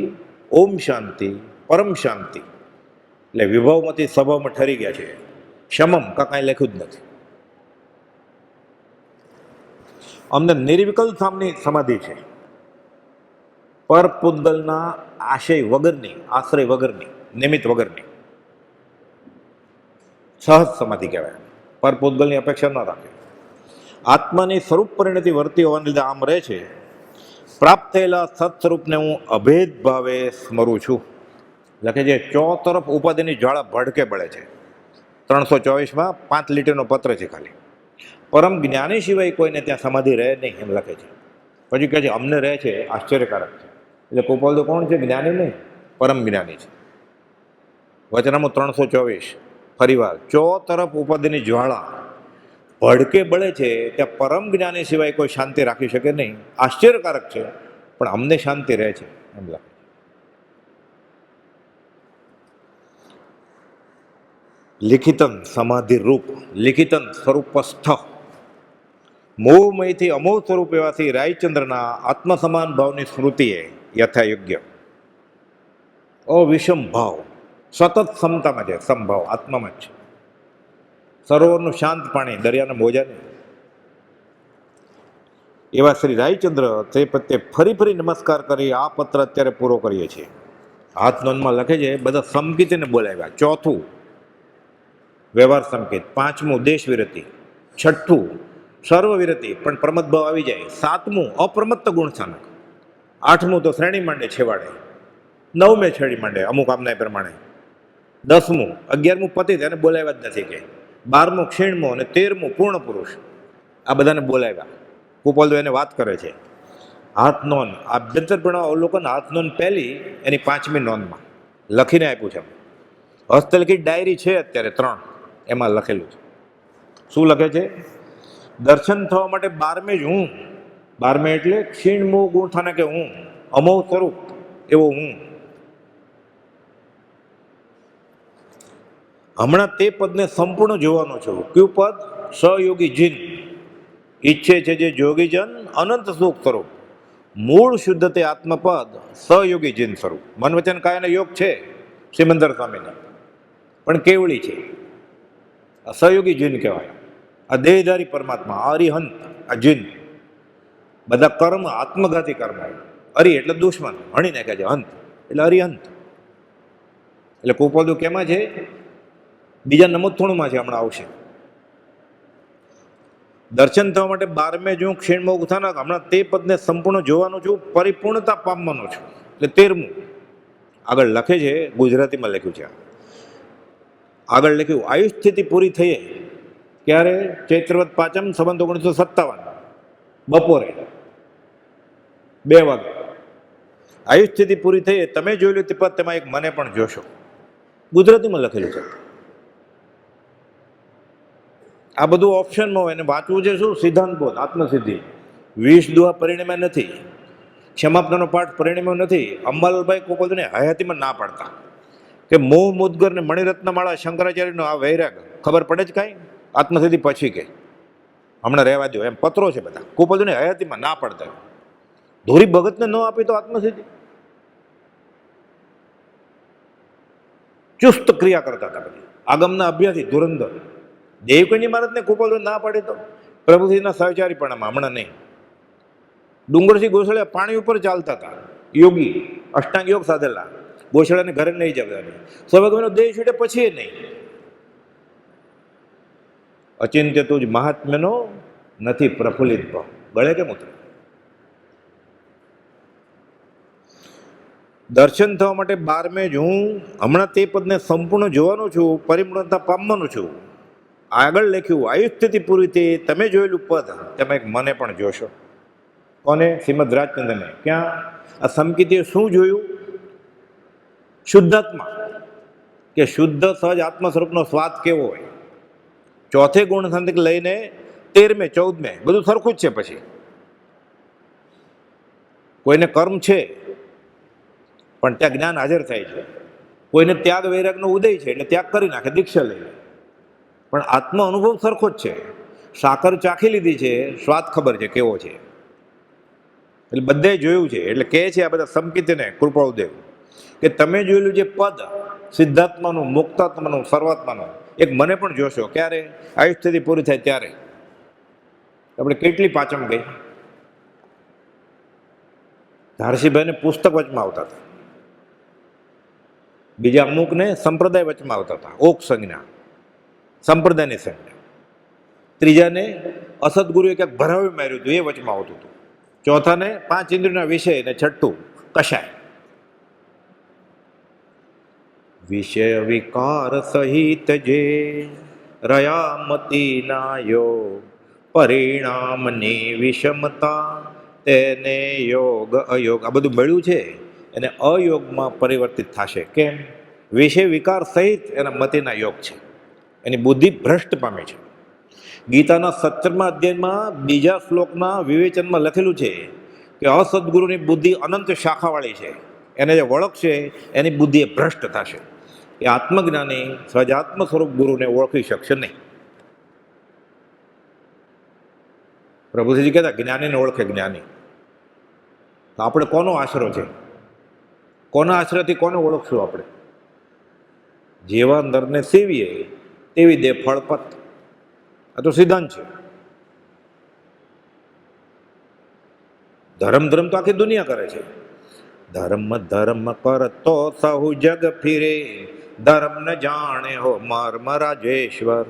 ઓમ શાંતિ, પરમ શાંતિ એટલે વિભાવમાંથી સ્વભાવમાં ઠરી ગયા છે. શમમ કાંઈ લખ્યું જ નથી. અમને નિર્વિકલ્પ સમાધિ છે, પર પૂતગલના આશય વગરની, આશ્રય વગરની, નિમિત્ત વગરની સહજ સમાધિ કહેવાય. પર પૂતગલની અપેક્ષા ન રાખે. આત્માની સ્વરૂપ પરિણતિ વર્તી હોવાને લીધે આમ રહે છે. પ્રાપ્ત થયેલા સત્સ્વરૂપને હું અભેદ ભાવે સ્મરું છું. લખે છે ચોતરફ ઉપાધિની જ્વાળા ભડકે બળે છે. 324માં 5 લીટીનો પત્ર છે ખાલી. પરમ જ્ઞાની સિવાય કોઈને ત્યાં સમાધિ રહે નહીં એમ લખે છે. પછી કહે છે અમને રહે છે, આશ્ચર્યકારક છે. એટલે ગોપાલ તો કોણ છે? જ્ઞાની નહીં, પરમ જ્ઞાની છે. વચનામું 324 ફરીવાર, ચોતરફ ઉપાધિની જ્વાળા ભડકે બળે છે, ત્યાં પરમ જ્ઞાની સિવાય કોઈ શાંતિ રાખી શકે નહીં. આશ્ચર્યકારક છે, પણ અમને શાંતિ રહે છે એમ લખે. લિખિતન સમાધિ રૂપ, લિખિતન સ્વરૂપસ્થ, મોહમયથી અમોહ સ્વરૂપ એવાથી રાયચંદ્રના આત્મસમાન ભાવની સ્મૃતિએ યથાયોગ્ય અવિષમ ભાવ સતત ક્ષમતામાં છે. સમભાવ આત્મામાં જ છે. સરોવરનું શાંત પાણી, દરિયાના મોજા નહીં. એવા શ્રી રાયચંદ્ર તે પ્રત્યે ફરી ફરી નમસ્કાર કરી આ પત્ર અત્યારે પૂરો કરીએ છીએ. હાથ નોંધમાં લખે છે બધા સંકેતને બોલાવ્યા. ચોથું વ્યવહાર સંકેત, 5મું દેશ વિરતિ, 6થું સર્વ વિરતિ પણ પ્રમદ ભાવ આવી જાય, 7મું અપ્રમત્ત ગુણ સ્થાનક, 8મું તો શ્રેણી માંડે છેવાડે, 9મે છેડી માંડે અમુક આમના પ્રમાણે, 10મું 11મું પતિ તેને બોલાવ્યા જ નથી કે, 12મું ક્ષીણમું અને 13મું પૂર્ણ પુરુષ. આ બધાને બોલાવ્યા. કુપોલદો એને વાત કરે છે. હાથ નોંધ આભ્યંતર ભણવા અવલોકન હાથ નોંધ પહેલી એની 5મી નોંધમાં લખીને આપ્યું છે. હસ્તલિખિત ડાયરી છે અત્યારે 3, એમાં લખેલું છે. શું લખે છે? દર્શન થવા માટે 12મે જ હું, 12મે એટલે ક્ષીણમું ગુણ થાને કે હું, અમોહ સ્વરૂપ એવો હું. હમણાં તે પદને સંપૂર્ણ જોવાનો છું. કયું પદ? સહયોગી જીન ઈચ્છે છે જે જોગીજન અનંત સુખ સ્વરૂપ, મૂળ શુદ્ધ તે આત્મપદ સહયોગી જીન સ્વરૂપ. મન વચન કાયાનો યોગ છે સિમંદર સ્વામીને, પણ કેવળી છે. આ સહયોગી જીન કહેવાય. આ દેહધારી પરમાત્મા, અરિહંત, આ જીન બધા કર્મ આત્મઘાતી કર્મ. અરિ એટલે દુશ્મન, હણી નાખ્યા છે. હંત એટલે અરિહંત. એટલે કુપોદુ કેમાં છે? બીજા નમોથોણમાં છે, હમણાં આવશે. દર્શન થવા માટે 12મે જ હું ક્ષીણમુખ ઉત્થાનક, હમણાં તે પદને સંપૂર્ણ જોવાનું છું, પરિપૂર્ણતા પામવાનું છું. એટલે 13મું આગળ લખે છે, ગુજરાતીમાં લખ્યું છે. આગળ લખ્યું આયુ સ્થિતિ પૂરી થઈ. ક્યારે? ચૈત્રવત 5 સંવત 1957 બપોરે 2 વાગે આયુ સ્થિતિ પૂરી થઈ. તમે જોયેલું તે પદ તેમાં એક મને પણ જોશો. ગુજરાતીમાં લખેલું છે. આ બધું ઓપ્શનમાં હોય. એને વાંચવું છે શું? સિદ્ધાંત બોધ, આત્મસિદ્ધિ. 20 દુહા પરિણમે નથી, ક્ષમાપનાનો પાઠ પરિણમ્યો નથી. અંબાલાલભાઈ કોપલને હયાતીમાં ના પાડતા કે મોહ મુદગર ને મણિરત્નમાળા શંકરાચાર્યનો આ વૈરાગ ખબર પડે જ કાંઈ? આત્મસિદ્ધિ પછી કે હમણાં રહેવા દો એમ પત્રો છે બધા. કોપલને હયાતીમાં ના પડતા. ધોરી ભગતને ન આપી તો આત્મસિદ્ધિ. ચુસ્ત ક્રિયા કરતા હતા બધી. આગમના અભ્યાસી ધુરંધર. દેવકન્યા મહારાજને કુપોલ ના પાડે તો પ્રભુજીના સહચારીપણામાં, હમણાં નહીં. ડુંગરસિંહ ગોસળિયા પાણી ઉપર ચાલતા હતા, યોગી, અષ્ટાંગ યોગ સાધેલા. ગોશાળાને ઘરે નહીં જવાની, સૌભાગ્યનો દેહ છૂટે પછી નહીં. અચિંત્ય તું જ મહાત્મ્યનો નથી પ્રફુલ્લિત ભાવ, ગળે કેમ ઉતરે? દર્શન થવા માટે 12મે જ હું હમણાં તે પદને સંપૂર્ણ જોવાનો છું, પરિપૂર્ણતા પામવાનો છું. આગળ લખ્યું, આયુ સ્થિતિ પૂરી થઈ તમે જોયેલું પદ તમે મને પણ જોશો. કોને? શ્રીમદ રાજચંદ્રને. ક્યાં? આ સમકીતીએ શું જોયું? શુદ્ધાત્મા, કે શુદ્ધ સહજ આત્મા સ્વરૂપનો સ્વાદ કેવો હોય. ચોથે ગુણ સંતિક લઈને 13મે 14મે બધું સરખું જ છે. પછી કોઈને કર્મ છે પણ ત્યાં જ્ઞાન હાજર થાય છે, કોઈને ત્યાગ વૈરાગનો ઉદય છે એટલે ત્યાગ કરી નાખે, દીક્ષા લઈ લે, પણ આત્મ અનુભવ સરખો જ છે. સાકર ચાખી લીધી છે, સ્વાદ ખબર છે કેવો છે, એટલે બધે જોયું છે. એટલે કહે છે આ બધા સમકીતીને કૃપાળુદેવ કે તમે જોયેલું જે પદ સિદ્ધાત્માનું, મુક્તાત્માનું, સર્વાત્માનું, એક મને પણ જોશો. ક્યારે? આયુ સ્થિતિ પૂરી થાય ત્યારે. આપણે કેટલી પાચમ ગઈ. ધારસીભાઈને પુસ્તક વચમાં આવતા હતા, બીજા અમુકને સંપ્રદાય વચમાં આવતા હતા, ઓક સંજ્ઞા, સંપ્રદાયની સંજ્ઞા. ત્રીજાને અસદગુરુએ ક્યાંક ભરાવી માર્યું હતું, એ વચમાં આવતું હતું. ચોથાને 5 ઇન્દ્રિયોના વિષય, ને છઠ્ઠું કશાય. વિષય વિકાર સહિત જે રયામતીના યોગ, પરિણામની વિષમતા તેને યોગ અયોગ. આ બધું મળ્યું છે એને અયોગમાં પરિવર્તિત થશે. કેમ? વિષય વિકાર સહિત એના મતિના યોગ છે, એની બુદ્ધિ ભ્રષ્ટ પામે છે. ગીતાના 17મા અધ્યાયમાં બીજા શ્લોકના વિવેચનમાં લખેલું છે કે અસદગુરુની બુદ્ધિ અનંત શાખાવાળી છે, એને જે વળખશે એની બુદ્ધિ એ ભ્રષ્ટ થશે. એ આત્મજ્ઞાની સહજાત્મ સ્વરૂપ ગુરુને ઓળખી શકશે નહીં. પ્રભુજી કહેતા જ્ઞાનીને ઓળખે જ્ઞાની. તો આપણે કોનો આશરો છે? કોના આશ્રયથી કોને ઓળખશું આપણે? જેવા નરને સેવીએ તેવી દે ફળપત. આ તો સિદ્ધાંત છે. ધર્મ ધર્મ તો આખી દુનિયા કરે છે. ધર્મ ધર્મ કરતો સહુ જગ ફિરે, ધર્મ ન જાણે હો મર્મ રાજેશ્વર.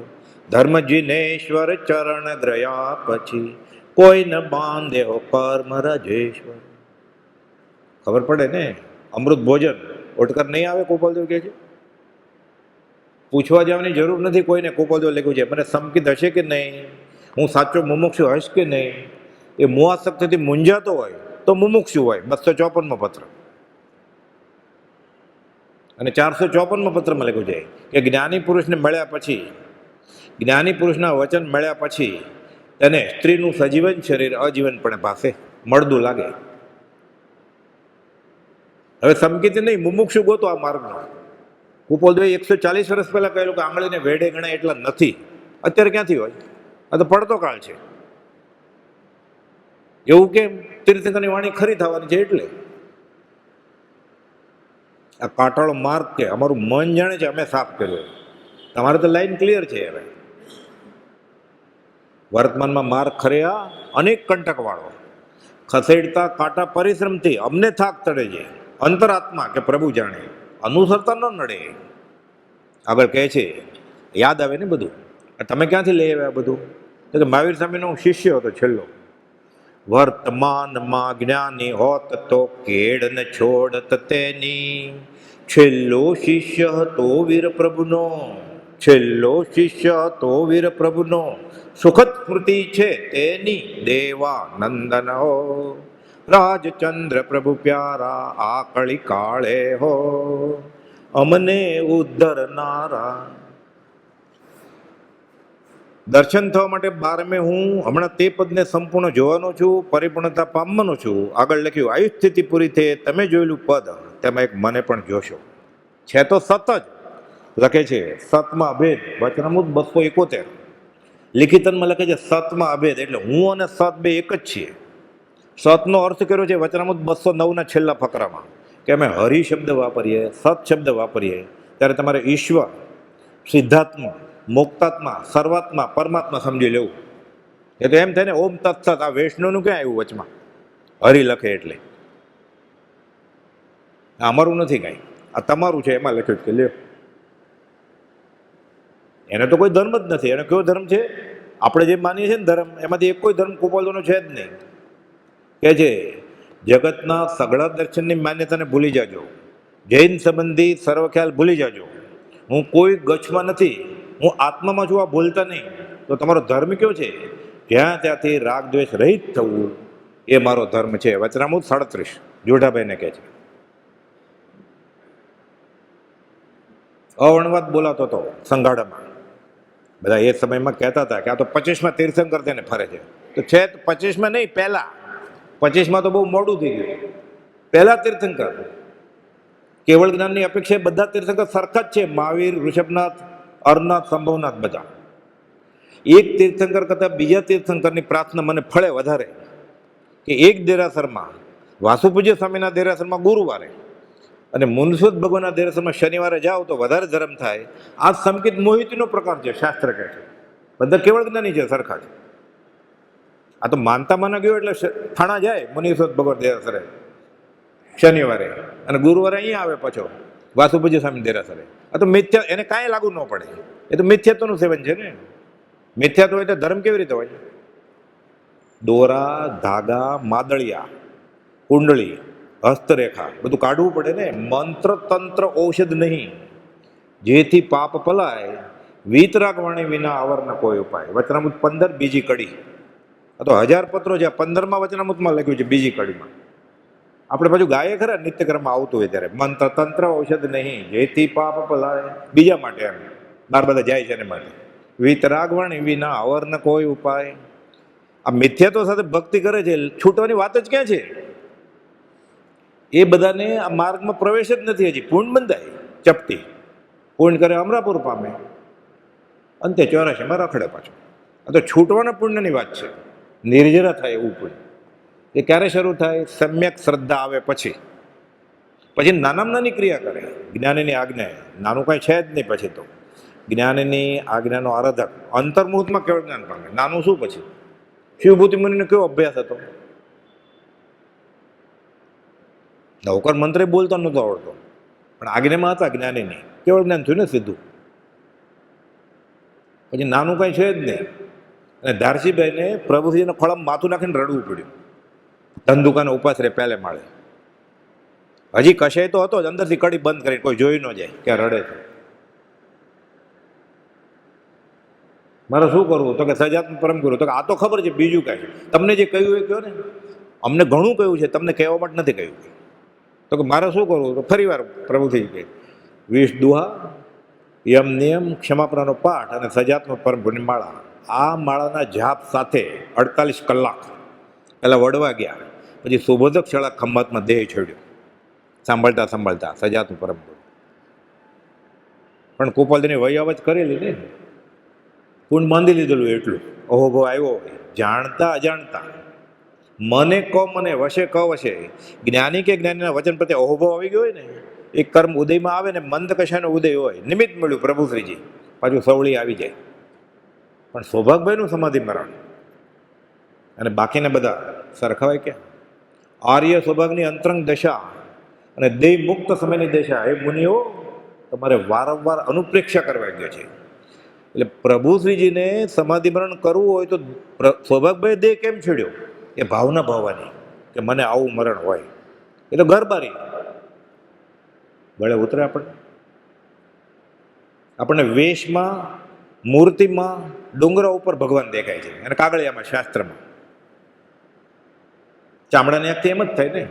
ધર્મ જીનેશ્વર ચરણ દ્રયા પછી, કોઈ ન બાંધે હો કર્મ રાજેશ્વર. ખબર પડે ને? અમૃત ભોજન ઓટકર નહીં આવે, ગોપાલદેવ કહે છે. પૂછવા જવાની જરૂર નથી કોઈને. ગોપાલદેવ લખ્યું છે મને સમકિત હશે કે નહીં, હું સાચો મુમુક્ષુ હશ કે નહીં. એ મોહાસક્તિથી મૂંઝાતો હોય તો મુમુક્ષુ હોય. 254મો પત્ર અને 454મા પત્રમાં લખ્યું છે કે જ્ઞાની પુરુષને મળ્યા પછી, જ્ઞાની પુરુષના વચન મળ્યા પછી તેને સ્ત્રીનું સજીવન શરીર અજીવનપણે પાસે મળદું લાગે. હવે સમકીત નહીં, મુમુક્ષુ ગોતો આ માર્ગનો. ગોપાલદેવે 140 વર્ષ પહેલા કહેલું કે આંગળીને વેઢે ગણાય એટલા નથી. અત્યારે ક્યાંથી હોય? આ તો પડતો કાળ છે. એવું કેમ? તીર્થંકરની વાણી ખરી થવાની છે એટલે. આ કાંટાળો માર્ગ કે અમારું મન જાણે છે, અમે સાફ કર્યો. તમારે તો લાઈન ક્લિયર છે. હવે વર્તમાનમાં માર્ગ ખર્યા અનેક કંટકવાળો, ખસેડતા કાંટા પરિશ્રમથી અમને થાક ચડે છે. અંતરાત્મા કે પ્રભુ જાણે, અનુસરતા ન નડે. આગળ કહે છે, યાદ આવે ને બધું. તમે ક્યાંથી લઈ આવ્યા બધું? તો કે મહાવીર સ્વામીનો શિષ્ય હતો છેલ્લો. વર્તમાનમાં જ્ઞાની હોત તો કેડ ન છોડત તેની, છેલ્લો શિષ્ય હતો વીર પ્રભુનો, છેલ્લો શિષ્ય હતો વીર પ્રભુનો. સુખદ સ્મૃતિ છે તેની દેવા નંદન હો, રાજચંદ્ર પ્રભુ પ્યારા આ કળી કાળે હો, અમને ઉદ્ધરનારા. દર્શન થવા માટે 12મે હું હમણાં તે પદને સંપૂર્ણ જોવાનો છું, પરિપૂર્ણતા પામવાનો છું. આગળ લખ્યું, આયુ સ્થિતિ પૂરી થઈ તમે જોયેલું પદ તેમાં એક મને પણ જોશો. છે તો સત જ લખે છે. સતમાં અભેદ, વચનામૃત 271. લિખિતનમાં લખે છે સતમાં અભેદ, એટલે હું અને સત બે એક જ છીએ. સતનો અર્થ કર્યો છે વચનામૃત 209ના છેલ્લા ફકરામાં કે અમે હરિ શબ્દ વાપરીએ, સત શબ્દ વાપરીએ ત્યારે તમારે ઈશ્વર, સિદ્ધાત્મા, મુક્તાત્મા, સર્વાત્મા, પરમાત્મા સમજી લેવું. એ તો એમ થાય ને ઓમ તત્સત. આ વૈષ્ણવનું ક્યાં આવ્યું વચમાં? હરિ લખે એટલે અમારું નથી કાંઈ. આ તમારું છે એમાં લખ્યું છે કે લ્યો. એને તો કોઈ ધર્મ જ નથી. એને કયો ધર્મ છે? આપણે જે માનીએ છીએ ને ધર્મ, એમાંથી એક કોઈ ધર્મ કુપાલનો છે જ નહીં. કે છે જગતના સઘળા દર્શનની માન્યતાને ભૂલી જાજો, જૈન સંબંધી સર્વ ખ્યાલ ભૂલી જાજો, હું કોઈ ગચ્છમાં નથી, હું આત્મામાં છું, આ ભૂલતા નહીં. તો તમારો ધર્મ કયો છે? જ્યાં ત્યાંથી રાગ દ્વેષ રહિત થવું એ મારો ધર્મ છે. વચનામૃત 37 જોઢાભાઈને કહે છે. અવર્ણવાદ બોલાતો હતો સંઘાડામાં. બધા એ સમયમાં કહેતા હતા કે આ તો 25માં તીર્થંકર થઈને ફરે છે. તો છે 25માં નહીં, પહેલા 25માં તો બહુ મોડું થઈ ગયું. પહેલા તીર્થંકર. કેવળ જ્ઞાનની અપેક્ષા બધા તીર્થંકર સરખા જ છે. મહાવીર, ઋષભનાથ, અરનાથ, સંભવનાથ બધા. એક તીર્થંકર કરતાં બીજા તીર્થંકરની પ્રાર્થના મને ફળે વધારે કે એક દેરાસરમાં, વાસુપૂજ્ય સ્વામીના દેરાસરમાં ગુરુવારે અને મુનસુદ ભગવાનના દેરાસરમાં શનિવારે જાઓ તો વધારે ધર્મ થાય. આ સંકિત મોહિતીનો પ્રકાર છે. શાસ્ત્ર કહે છે બધા કેવળ જ્ઞાની છે, સરખા છે. આ તો માનતા માના ગયો એટલે થાણા જાય મુનિસુદ ભગવાન દેરાસરે શનિવારે, અને ગુરુવારે અહીંયા આવે પાછો વાસુપૂજ્ય સ્વામી દેરાસરે. આ તો મિથ્યા, એને કાંઈ લાગુ ન પડે. એ તો મિથ્યાત્વનું સેવન છે ને. મિથ્યાત્વ એટલે ધર્મ કેવી રીતે હોય? દોરા, ધાગા, માદળિયા, કુંડળી, હસ્તરેખા બધું કાઢવું પડે ને. મંત્ર તંત્ર ઔષધ નહીં, જેથી પાપ પલાય, વીતરાગ વાણી વિના આવરના કોઈ ઉપાય. વચનામૃત 15 બીજી કડી. આ તો 1000 પત્રો છે. 15માં વચનામૃતમાં લખ્યું છે બીજી કડીમાં. આપણે પાછું ગાયે ખરા નિત્યક્રમમાં આવતું હોય ત્યારે, મંત્ર તંત્ર ઔષધ નહીં, જેથી પાપ પલાય. બીજા માટે એમ બાર બધા જાય છે એને માટે. વીતરાગ વાણી વિના આવરના કોઈ ઉપાય. આ મિથ્યાત્વ સાથે ભક્તિ કરે છે, છૂટવાની વાત જ ક્યાં છે? એ બધાને આ માર્ગમાં પ્રવેશ જ નથી. હજી પૂર્ણ બંધાય ચપટી, પૂર્ણ કરે અમરાપુર પામે, અંતે 84માં રખડે પાછો. આ તો છૂટવાના પુણ્યની વાત છે. નિર્જરા થાય એવું પુણ્ય એ ક્યારે શરૂ થાય? સમ્યક શ્રદ્ધા આવે પછી. પછી નાનામાં નાની ક્રિયા કરે જ્ઞાનીની આજ્ઞાએ. નાનું કાંઈ છે જ નહીં પછી તો. જ્ઞાનની આજ્ઞાનો આરાધક અંતર્મુહૂર્તમાં કેવળ જ્ઞાન પામે. નાનું શું પછી? શિવભૂતિ મુનિનો કેવો અભ્યાસ હતો? નૌકર મંત્રે બોલતો નહોતો આવડતો, પણ આજ્ઞામાં હતા જ્ઞાનીની. કેવળ જ્ઞાન થયું ને સીધું. પછી નાનું કાંઈ છે જ નહીં. અને ધારસીભાઈને પ્રભુજીને ખોળામાં માથું નાખીને રડવું પડ્યું. ધંધુકાને ઉપાસ રહે પહેલે માળે. હજી કશાય તો હતો જ, અંદરથી કડી બંધ કરીને કોઈ જોઈ ન જાય કે રડે છે. મારે શું કરવું? તો કે સજાત્મક પરમ ગુરુ. તો કે આ તો ખબર છે, બીજું કાંઈ તમને જે કહ્યું એ કહો ને. અમને ઘણું કહ્યું છે, તમને કહેવા માટે નથી કહ્યું. તો કે મારે શું કરવું? તો ફરી વાર પ્રભુથી કહે 20 દુહા, યમ નિયમ, ક્ષમાપણાનો પાઠ અને સજાત્મક પરમ ગુરુની માળા. આ માળાના જાપ સાથે 48 કલાક પહેલાં વડવા ગયા. પછી સુબોધક શાળા ખંભાતમાં દેહ છોડ્યો, સાંભળતા સાંભળતા સજાત્મક પરમ ગુરુ. પણ કુપાલજીની વૈયાવત કરેલી ને, પૂર્ણ બાંધી લીધેલું એટલું. ઓહો આવ્યો જાણતા અજાણતા. મને ક મને, વશે ક વશે. જ્ઞાની કે જ્ઞાનીના વચન પ્રત્યે અહોભાવ આવી ગયો હોય ને, એક કર્મ ઉદયમાં આવે ને, મંદ કશાનો ઉદય હોય, નિમિત્ત મળ્યું પ્રભુશ્રીજી, પાછું સવળી આવી જાય. પણ સૌભાગભાઈનું સમાધિ મરણ અને બાકીના બધા સરખાવાય ક્યાં? આર્ય સૌભાગની અંતરંગ દશા અને દેહ મુક્ત સમયની દશા, એ મુનિઓ તમારે વારંવાર અનુપ્રેક્ષા કરવા ગયો છે. એટલે પ્રભુશ્રીજીને સમાધિ મરણ કરવું હોય તો સૌભાગભાઈ દેહ કેમ છોડ્યો? એ ભાવના ભાવવાની કે મને આવું મરણ હોય. એ તો ગરબારી ગળે ઉતરે. આપણને વેશમાં, મૂર્તિમાં, ડુંગરા ઉપર ભગવાન દેખાય છે, અને કાગળિયામાં, શાસ્ત્રમાં. ચામડાની આંખથી એમ જ થાય ને.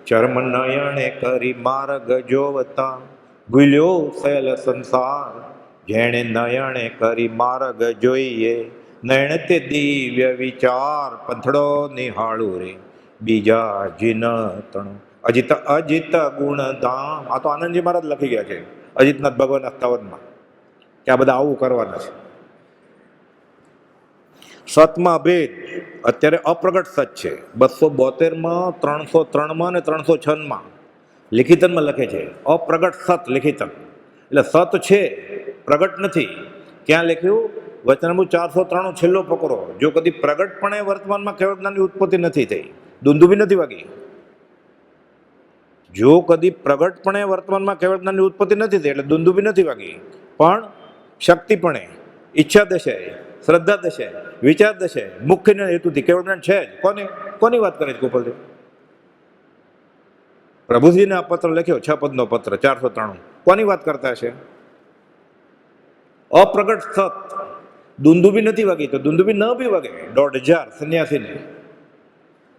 ચર્મ નયણે કરી માર્ગ જોવતા, ભૂલ્યો સહેલ સંસાર. જેણે નયણે કરી માર્ગ જોઈએ, નયણ તે દિવ્ય વિચાર. પંથડો નિહાળું રે બીજા જીન તણું, અજિત અજિત ગુણધામ. આ તો આનંદજી મહારાજ લખી ગયા છે અજિતનાથ ભગવાનના સ્તવનમાં, કે આ બધા આવું કરવાના છે. સતમાં ભેદ અત્યારે અપ્રગટ સત છે. 272માં, 303માં અને 306માં લિખિતનમાં લખે છે અપ્રગટ સત લિખિતન. એટલે સત છે, પ્રગટ નથી. ક્યાં લખ્યું? વચનામૃત 493 છેલ્લો પકડો. જો કદી પ્રગટપણે વર્તમાનમાં કેવળ જ્ઞાનની ઉત્પત્તિ નથી થઈ, દુંદુભી નથી વાગી. જો કદી પ્રગટપણે વર્તમાનમાં કેવળ જ્ઞાનની ઉત્પત્તિ નથી થઈ એટલે દુંદુભી નથી વાગી, પણ શક્તિપણે, ઈચ્છા દશાએ, શ્રદ્ધા દશાએ, વિચાર દશાએ, મુખ્ય હેતુથી કેવળ જ્ઞાન છે જ. કોની વાત કરે છે ગોપાલદેવ? પ્રભુજીને આ પત્ર લખ્યો, 6 પદનો પત્ર, 493. કોની વાત કરતા છે? અપ્રગટ સત. દુંદુભી નથી વાગી તો દુંદુભી ન બી વાગે. 1,500 સંન્યાસીને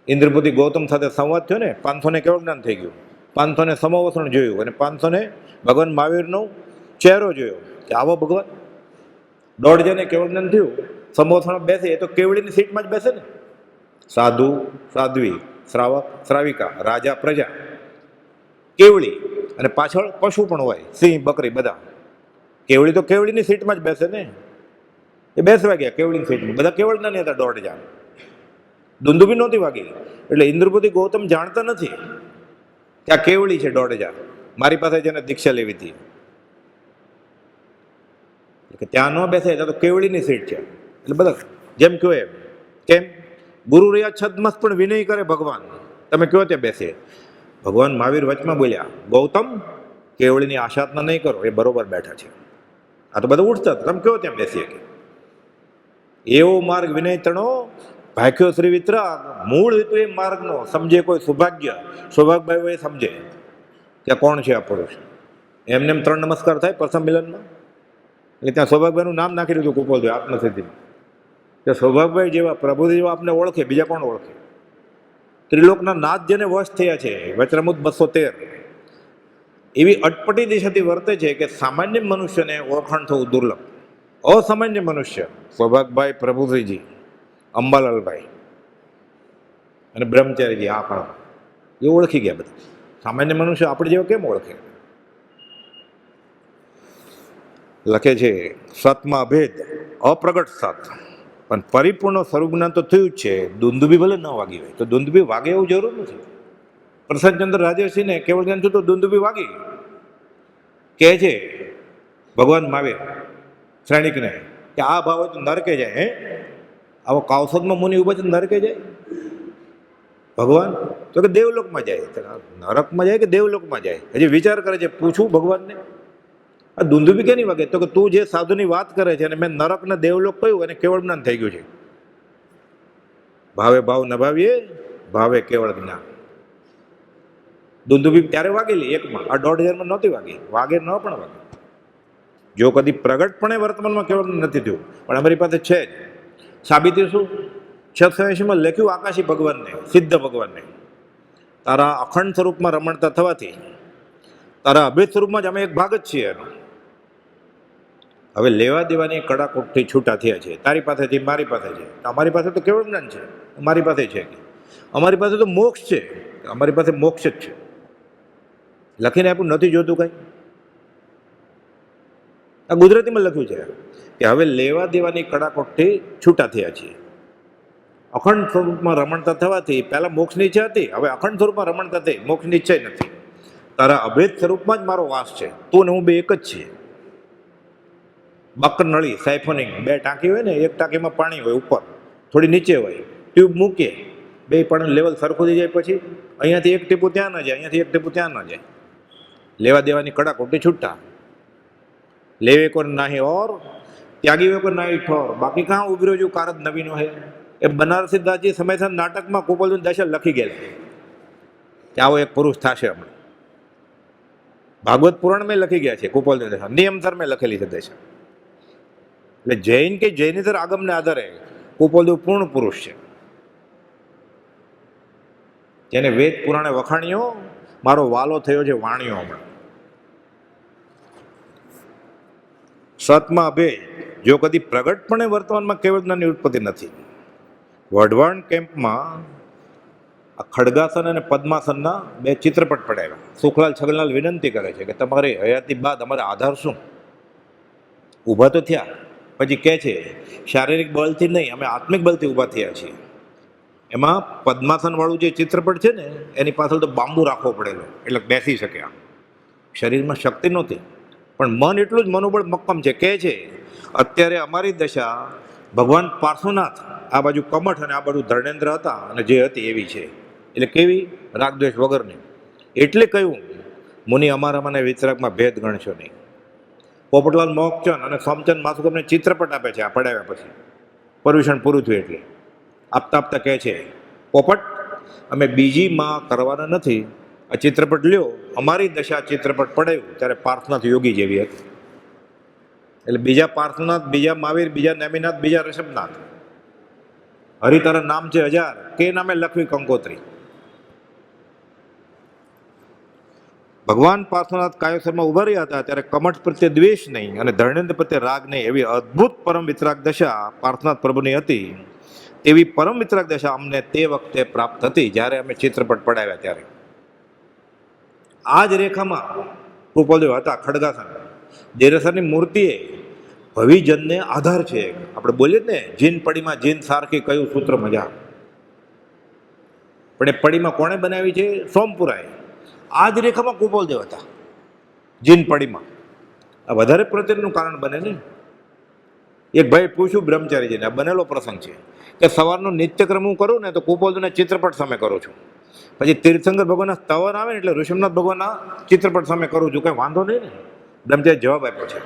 ઇન્દ્રપતિ ગૌતમ સાથે સંવાદ થયો ને, 500 ને કેવળ જ્ઞાન થઈ ગયું, 500 ને સમવસણ જોયું અને 500 ને ભગવાન મહાવીરનો ચહેરો જોયો કે આવો ભગવાન. 1,500 ને કેવળ જ્ઞાન થયું, સમવસણ બેસે એ તો કેવળીની સીટમાં જ બેસે ને. સાધુ, સાધ્વી, શ્રાવક, શ્રાવિકા, રાજા, પ્રજા, કેવળી, અને પાછળ પશુ પણ હોય, સિંહ, બકરી, બધા. કેવળી તો કેવળીની સીટમાં જ બેસે ને. એ બેસવા ગયા કેવળીની સીટમાં, બધા કેવળના નહીં હતા. 1,500 દુંદુભી નહોતી વાગી. એટલે ઇન્દ્રપતિ ગૌતમ જાણતા નથી કે આ કેવળી છે. 1,500 મારી પાસે જેને દીક્ષા લેવી હતી કે ત્યાં ન બેસે ત્યાં તો કેવળીની સીટ છે. એટલે બધા જેમ કહો એમ. કેમ? ગુરુ રહ્યા છદમસ્ત પણ વિનય કરે ભગવાન, તમે કહો ત્યાં બેસે. ભગવાન મહાવીર વચમાં બોલ્યા, ગૌતમ કેવળીની આશાતના નહીં કરો, એ બરોબર બેઠા છે. આ તો બધા ઉઠતા હતા, તમે કહો ત્યાં બેસીએ કે એવો માર્ગ વિનય તણો ભાખ્યો શ્રી વિતરાગ. મૂળ હેતુ એ માર્ગનો સમજે કોઈ સૌભાગ્ય. સૌભાગભાઈ એ સમજે કે કોણ છે આ પુરુષ. એમને એમ 3 નમસ્કાર થાય પ્રથમ મિલનમાં, એટલે ત્યાં સૌભાગભાઈનું નામ નાખી દીધું ગોપાલભાઈ આત્મસિદ્ધિમાં. કે સૌભાગભાઈ જેવા પ્રભુજી જેવા આપને ઓળખે, બીજા કોણ ઓળખે? ત્રિલોકના નાથ જેને વશ થયા છે, વચરામૃત 213. એવી અટપટી દિશાથી વર્તે છે કે સામાન્ય મનુષ્યને ઓળખાણ થવું દુર્લભ. અસામાન્ય મનુષ્ય સૌભાગભાઈ, પ્રભુશ્રીજી, અંબાલાલભાઈ અને બ્રહ્મચારીજી, આ પણ એ ઓળખી ગયા બધા. સામાન્ય મનુષ્ય આપણે જેવો કેમ ઓળખે? લખે છે સતમાં અભેદ, અપ્રગટ સત, પણ પરિપૂર્ણ સ્વરૂપ જ્ઞાન તો થયું જ છે. દુંદુભી ભલે ન વાગી હોય તો દુંદુભી વાગે એવું જરૂર નથી. પ્રસન્નચંદ્ર રાજર્ષિને કેવળ જ્ઞાન થયું તો દુંદુભી વાગી. કહે છે ભગવાન મહાવીર શ્રેણિકને કે આ ભાવ હોય તો નરકે જાય. હે, આવો કાવસદમાં મુનિ ઉભા છે નરકે જાય? ભગવાન તો કે દેવલોકમાં જાય. નરકમાં જાય કે દેવલોકમાં જાય? હજી વિચાર કરે છે. પૂછું ભગવાનને, આ દુંદુભી કે નહીં વાગે? તો કે તું જે સાધુની વાત કરે છે અને મેં નરક ને દેવલોક કહ્યું અને કેવળ જ્ઞાન થઈ ગયું છે. ભાવે ભાવ નભાવીએ, ભાવે કેવળ જ્ઞાન. દુંદુભી ત્યારે વાગેલી એકમાં, આ 1,500 નહોતી વાગી. વાગે ન પણ વાગે. જો કદી પ્રગટપણે વર્તમાનમાં કેવળ નથી થયું, પણ અમારી પાસે છે જ. સાબિતી શું? 686માં લખ્યું આકાશી ભગવાનને, સિદ્ધ ભગવાનને, તારા અખંડ સ્વરૂપમાં રમણતા થવાથી તારા અભેદ સ્વરૂપમાં જ અમે એક ભાગ જ છીએ એનો. હવે લેવા દેવાની કડાકોટથી છૂટા થયા છે. તારી પાસેથી મારી પાસે છે, અમારી પાસે તો કેવળ જ્ઞાન છે, મારી પાસે છે. અમારી પાસે તો મોક્ષ છે, અમારી પાસે મોક્ષ જ છે. લખીને આપ્યું, નથી જોતું કઈ. આ ગુજરાતીમાં લખ્યું છે કે હવે લેવા દેવાની કડાકોટથી છૂટા થયા છીએ. અખંડ સ્વરૂપમાં રમણતા થવાથી પહેલા મોક્ષની ઈચ્છા હતી, હવે અખંડ સ્વરૂપમાં રમણતા થઈ મોક્ષની ઈચ્છા નથી. તારા અભેદ સ્વરૂપમાં જ મારો વાસ છે. તું ને હું બે એક જ છીએ. બકર નળી, સાયફોનિંગ, 2 ટાંકી હોય ને, એક ટાંકીમાં પાણી હોય ઉપર, થોડી નીચે હોય, ટ્યુબ મૂકીએ, 2 પાણીનું લેવલ સરખું થઈ જાય. પછી અહીંયાથી એક ટીપું ત્યાં ન જાય, અહીંયાથી એક ટીપું ત્યાં ન જાય. લેવા દેવાની કડાકોટી છૂટા. લેવે કોઈ નાહી ઓર ત્યાગી વે કોઈ નાહી ઠોર. બાકી કાં ઉભી રહ્યું કારજ નવીનો હે. એ બનારસી દાસજી સમયસર નાટકમાં ગોપાલજી દશા લખી ગયેલા કે આવો એક પુરુષ થશે હમણાં. ભાગવત પુરાણમાં લખી ગયા છે ગોપાલજી દશા, નિયમસર મેં લખેલી છે દશા. એટલે જૈન કે જૈનેતર આગમને આધારે ગોપાલદેવ પૂર્ણ પુરુષ છે, જેને વેદ પુરાણે વખાણ્યો, મારો વાલો થયો છે વાણિયો. હમણાં સતમાં અભેદ, જો કદી પ્રગટપણે વર્તમાનમાં કેવળ જ્ઞાનની ઉત્પત્તિ નથી. વઢવાણ કેમ્પમાં આ ખડગાસન અને પદ્માસનના 2 ચિત્રપટ પડાવ્યા. સુખલાલ છગનલાલ વિનંતી કરે છે કે તમારી હયાતી બાદ અમારે આધાર શું? ઊભા તો થયા, પછી કહે છે શારીરિક બળથી નહીં, અમે આત્મિક બળથી ઊભા થયા છીએ. એમાં પદ્માસનવાળું જે ચિત્રપટ છે ને, એની પાછળ તો બાંબુ રાખવો પડેલો, એટલે બેસી શકે. આમ શરીરમાં શક્તિ નહોતી, પણ મન એટલું જ મનોબળ મક્કમ છે. કહે છે અત્યારે અમારી દશા ભગવાન પાર્શ્વનાથ આ બાજુ કમઠ અને આ બાજુ ધર્ણેન્દ્ર હતા, અને જે હતી એવી છે. એટલે કેવી? રાગદ્વેષ વગરની. એટલે કહ્યું, મુનિ અમારા મને વિતરાગમાં ભેદ ગણશો નહીં. પોપટલાલ મોહકચંદ અને સોમચંદ માસુકમને ચિત્રપટ આપે છે આ પડાવ્યા પછી, પર્યુષણ પૂરું થયું એટલે આપતા આપતા કહે છે, પોપટ અમે બીજી માં કરવાના નથી, આ ચિત્રપટ લ્યો. અમારી દશા ચિત્રપટ પડાયું ત્યારે પાર્થનાથ યોગી જેવી હતી. એટલે બીજા પાર્થનાથ, બીજા મહાવીર, બીજા નેમિનાથ, બીજા ઋષભનાથ, હરિતારા નામ છે 1000, કે નામે લખવી કંકોત્રી. ભગવાન પાર્થનાથ કાયોસરમાં ઉભા રહ્યા હતા ત્યારે કમઠ પ્રત્યે દ્વેષ નહીં અને ધર્મેન્દ્ર પ્રત્યે રાગ નહીં, એવી અદ્ભુત પરમ વિતરાગ દશા પાર્થનાથ પ્રભુની હતી. એવી પરમ વિતરાગ દશા અમને તે વખતે પ્રાપ્ત હતી જ્યારે અમે ચિત્રપટ પડાવ્યા ત્યારે. આ જ રેખામાં કૃપાલદેવ હતા ખડગાસન. દેરેસરની મૂર્તિએ ભવિજનને આધાર છે. આપણે બોલીએ ને, જીન પડીમાં જીન સારખી કયું સૂત્ર મજા. પણ એ પડીમાં કોણે બનાવી છે? સોમપુરાએ. આ જ રેખામાં કૃપાલદેવ હતા જીન પડીમાં. આ વધારે પ્રત્યેનું કારણ બને ને. એક ભાઈ પૂછ્યું બ્રહ્મચારીજીને, આ બનેલો પ્રસંગ છે, કે સવારનો નિત્યક્રમ હું કરું ને તો કૃપાલદેવના ચિત્રપટ સામે કરું છું. પછી તીર્થંકર ભગવાનના સ્તવન આવે ને એટલે ઋષભનાથ ભગવાનના ચિત્રપટ સામે કરું છું, કંઈ વાંધો નહીં ને. બ્રહ્મચારી જવાબ આપ્યો છે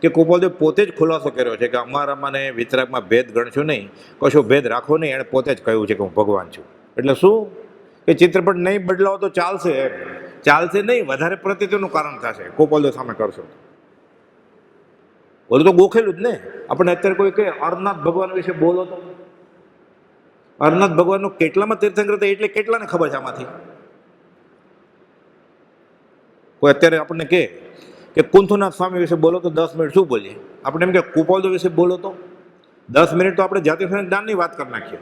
કે કૃપાલદેવ પોતે જ ખુલાસો કર્યો છે કે અમારા મને વિતરાગમાં ભેદ ગણશો નહીં, કશો ભેદ રાખો નહીં. એણે પોતે જ કહ્યું છે કે હું ભગવાન છું. એટલે શું કે ચિત્રપટ નહીં બદલાવો તો ચાલશે, એમ ચાલશે નહીં, વધારે પ્રતિત્વનું કારણ થશે કૃપાલદેવ સામે કરશો. બોલું તો ગોખેલું જ ને. આપણે અત્યારે કોઈ કે અરનાથ ભગવાન વિશે બોલો તો અરનાથ ભગવાનનો કેટલામાં તીર્થંકર હતા એટલે કેટલાને ખબર છે આમાંથી? કોઈ અત્યારે આપણને કે કુંથુનાથ સ્વામી વિશે બોલો તો 10 મિનિટ શું બોલીએ? આપણે એમ કે કૃપાલદેવ વિશે બોલો તો 10 મિનિટ તો આપણે જાતિ જ્ઞાનની વાત કરી નાખીએ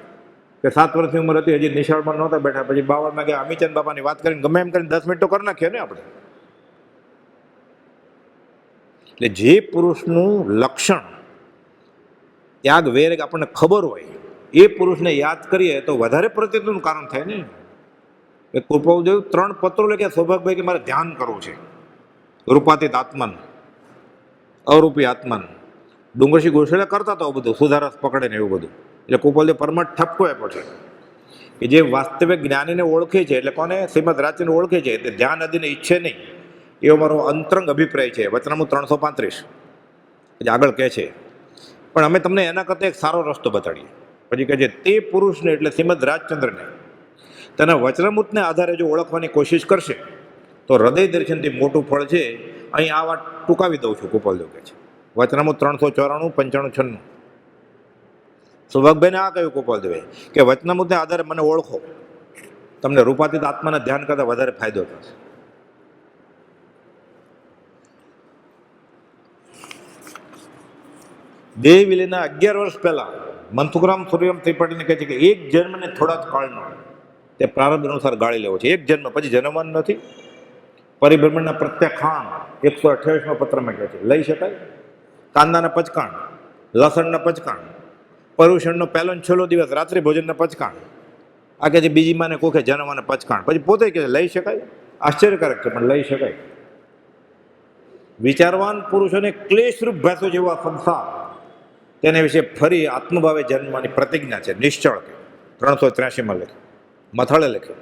કે 7 વર્ષની ઉંમર હતી, હજી નિશાળમાં નહોતા બેઠા, પછી 52માં ગયા અમીચંદ બાપાની વાત કરીને ગમે એમ કરીને 10 મિનિટ તો કરી નાખીએ ને આપણે. એટલે જે પુરુષનું લક્ષણ ત્યાગ વેર આપણને ખબર હોય એ પુરુષને યાદ કરીએ તો વધારે પ્રતિત્વનું કારણ થાય ને. એ કૃપાલદેવ 3 પત્રો લખ્યા સૌભાગભાઈ કે મારે ધ્યાન કરવું છે. રૂપાતીત આત્મન, અરૂપી આત્મન. ડુંગરસિંહ ગોસ્વામી કરતા હતા બધું, સુધારસ પકડે ને એવું બધું. એટલે કૃપાલદેવ પરમાર્થ ઠપકો આપ્યો છે કે જે વાસ્તવિક જ્ઞાનીને ઓળખે છે, એટલે કોને? શ્રીમદ રાજચંદ્ર ઓળખે છે, તે ધ્યાન આદિને ઈચ્છે નહીં, એવો મારો અંતરંગ અભિપ્રાય છે. વચનામૃત 335 આગળ કહે છે. પણ અમે તમને એના કરતાં એક સારો રસ્તો બતાડીએ. પછી કહે છે, તે પુરુષને એટલે શ્રીમદ રાજચંદ્રને તેના વચનામૃતને આધારે જો ઓળખવાની કોશિશ કરશે તો હૃદય દર્શનથી મોટું ફળ છે. અહીં આ વાત ટૂંકાવી દઉં છું. કૃપાલદેવ કહે છે વચનામૃત 394, 95, 96. સૌભાગભાઈને આ કહ્યું કૃપાલદેવે કે વચનામૃતને આધારે મને ઓળખો, તમને રૂપાતીત આત્માના ધ્યાન કરતાં વધારે ફાયદો થશે. દેહ વિલેના 11 વર્ષ પહેલા મંથુરામ સૂર્યમ ત્રિપાઠીને કહે છે કે એક જન્મને થોડા જ કાળનો તે પ્રારબ્ધ અનુસાર ગાળી લેવો છે. એક જન્મ પછી જન્મવાનું નથી. પરિભ્રમણના પ્રત્યાખાન 128માં પત્રમાં કહે છે લઈ શકાય. કાંદાના પચકાણ, લસણના પચકાણ, પર્યુષણનો પહેલો ને છેલ્લો દિવસ રાત્રિ ભોજનના પચકાણ, આ કહે છે બીજી માને કોખે જન્મવાના પચકાણ. પછી પોતે કહે છે લઈ શકાય. આશ્ચર્યકારક છે પણ લઈ શકાય. વિચારવાન પુરુષોને ક્લેશરૂપ ભેંસો જેવા સંસાર તેના વિશે ફરી આત્મભાવે જન્મવાની પ્રતિજ્ઞા છે. નિશ્ચળ કે 383માં લખ્યું, મથાળે લખ્યું.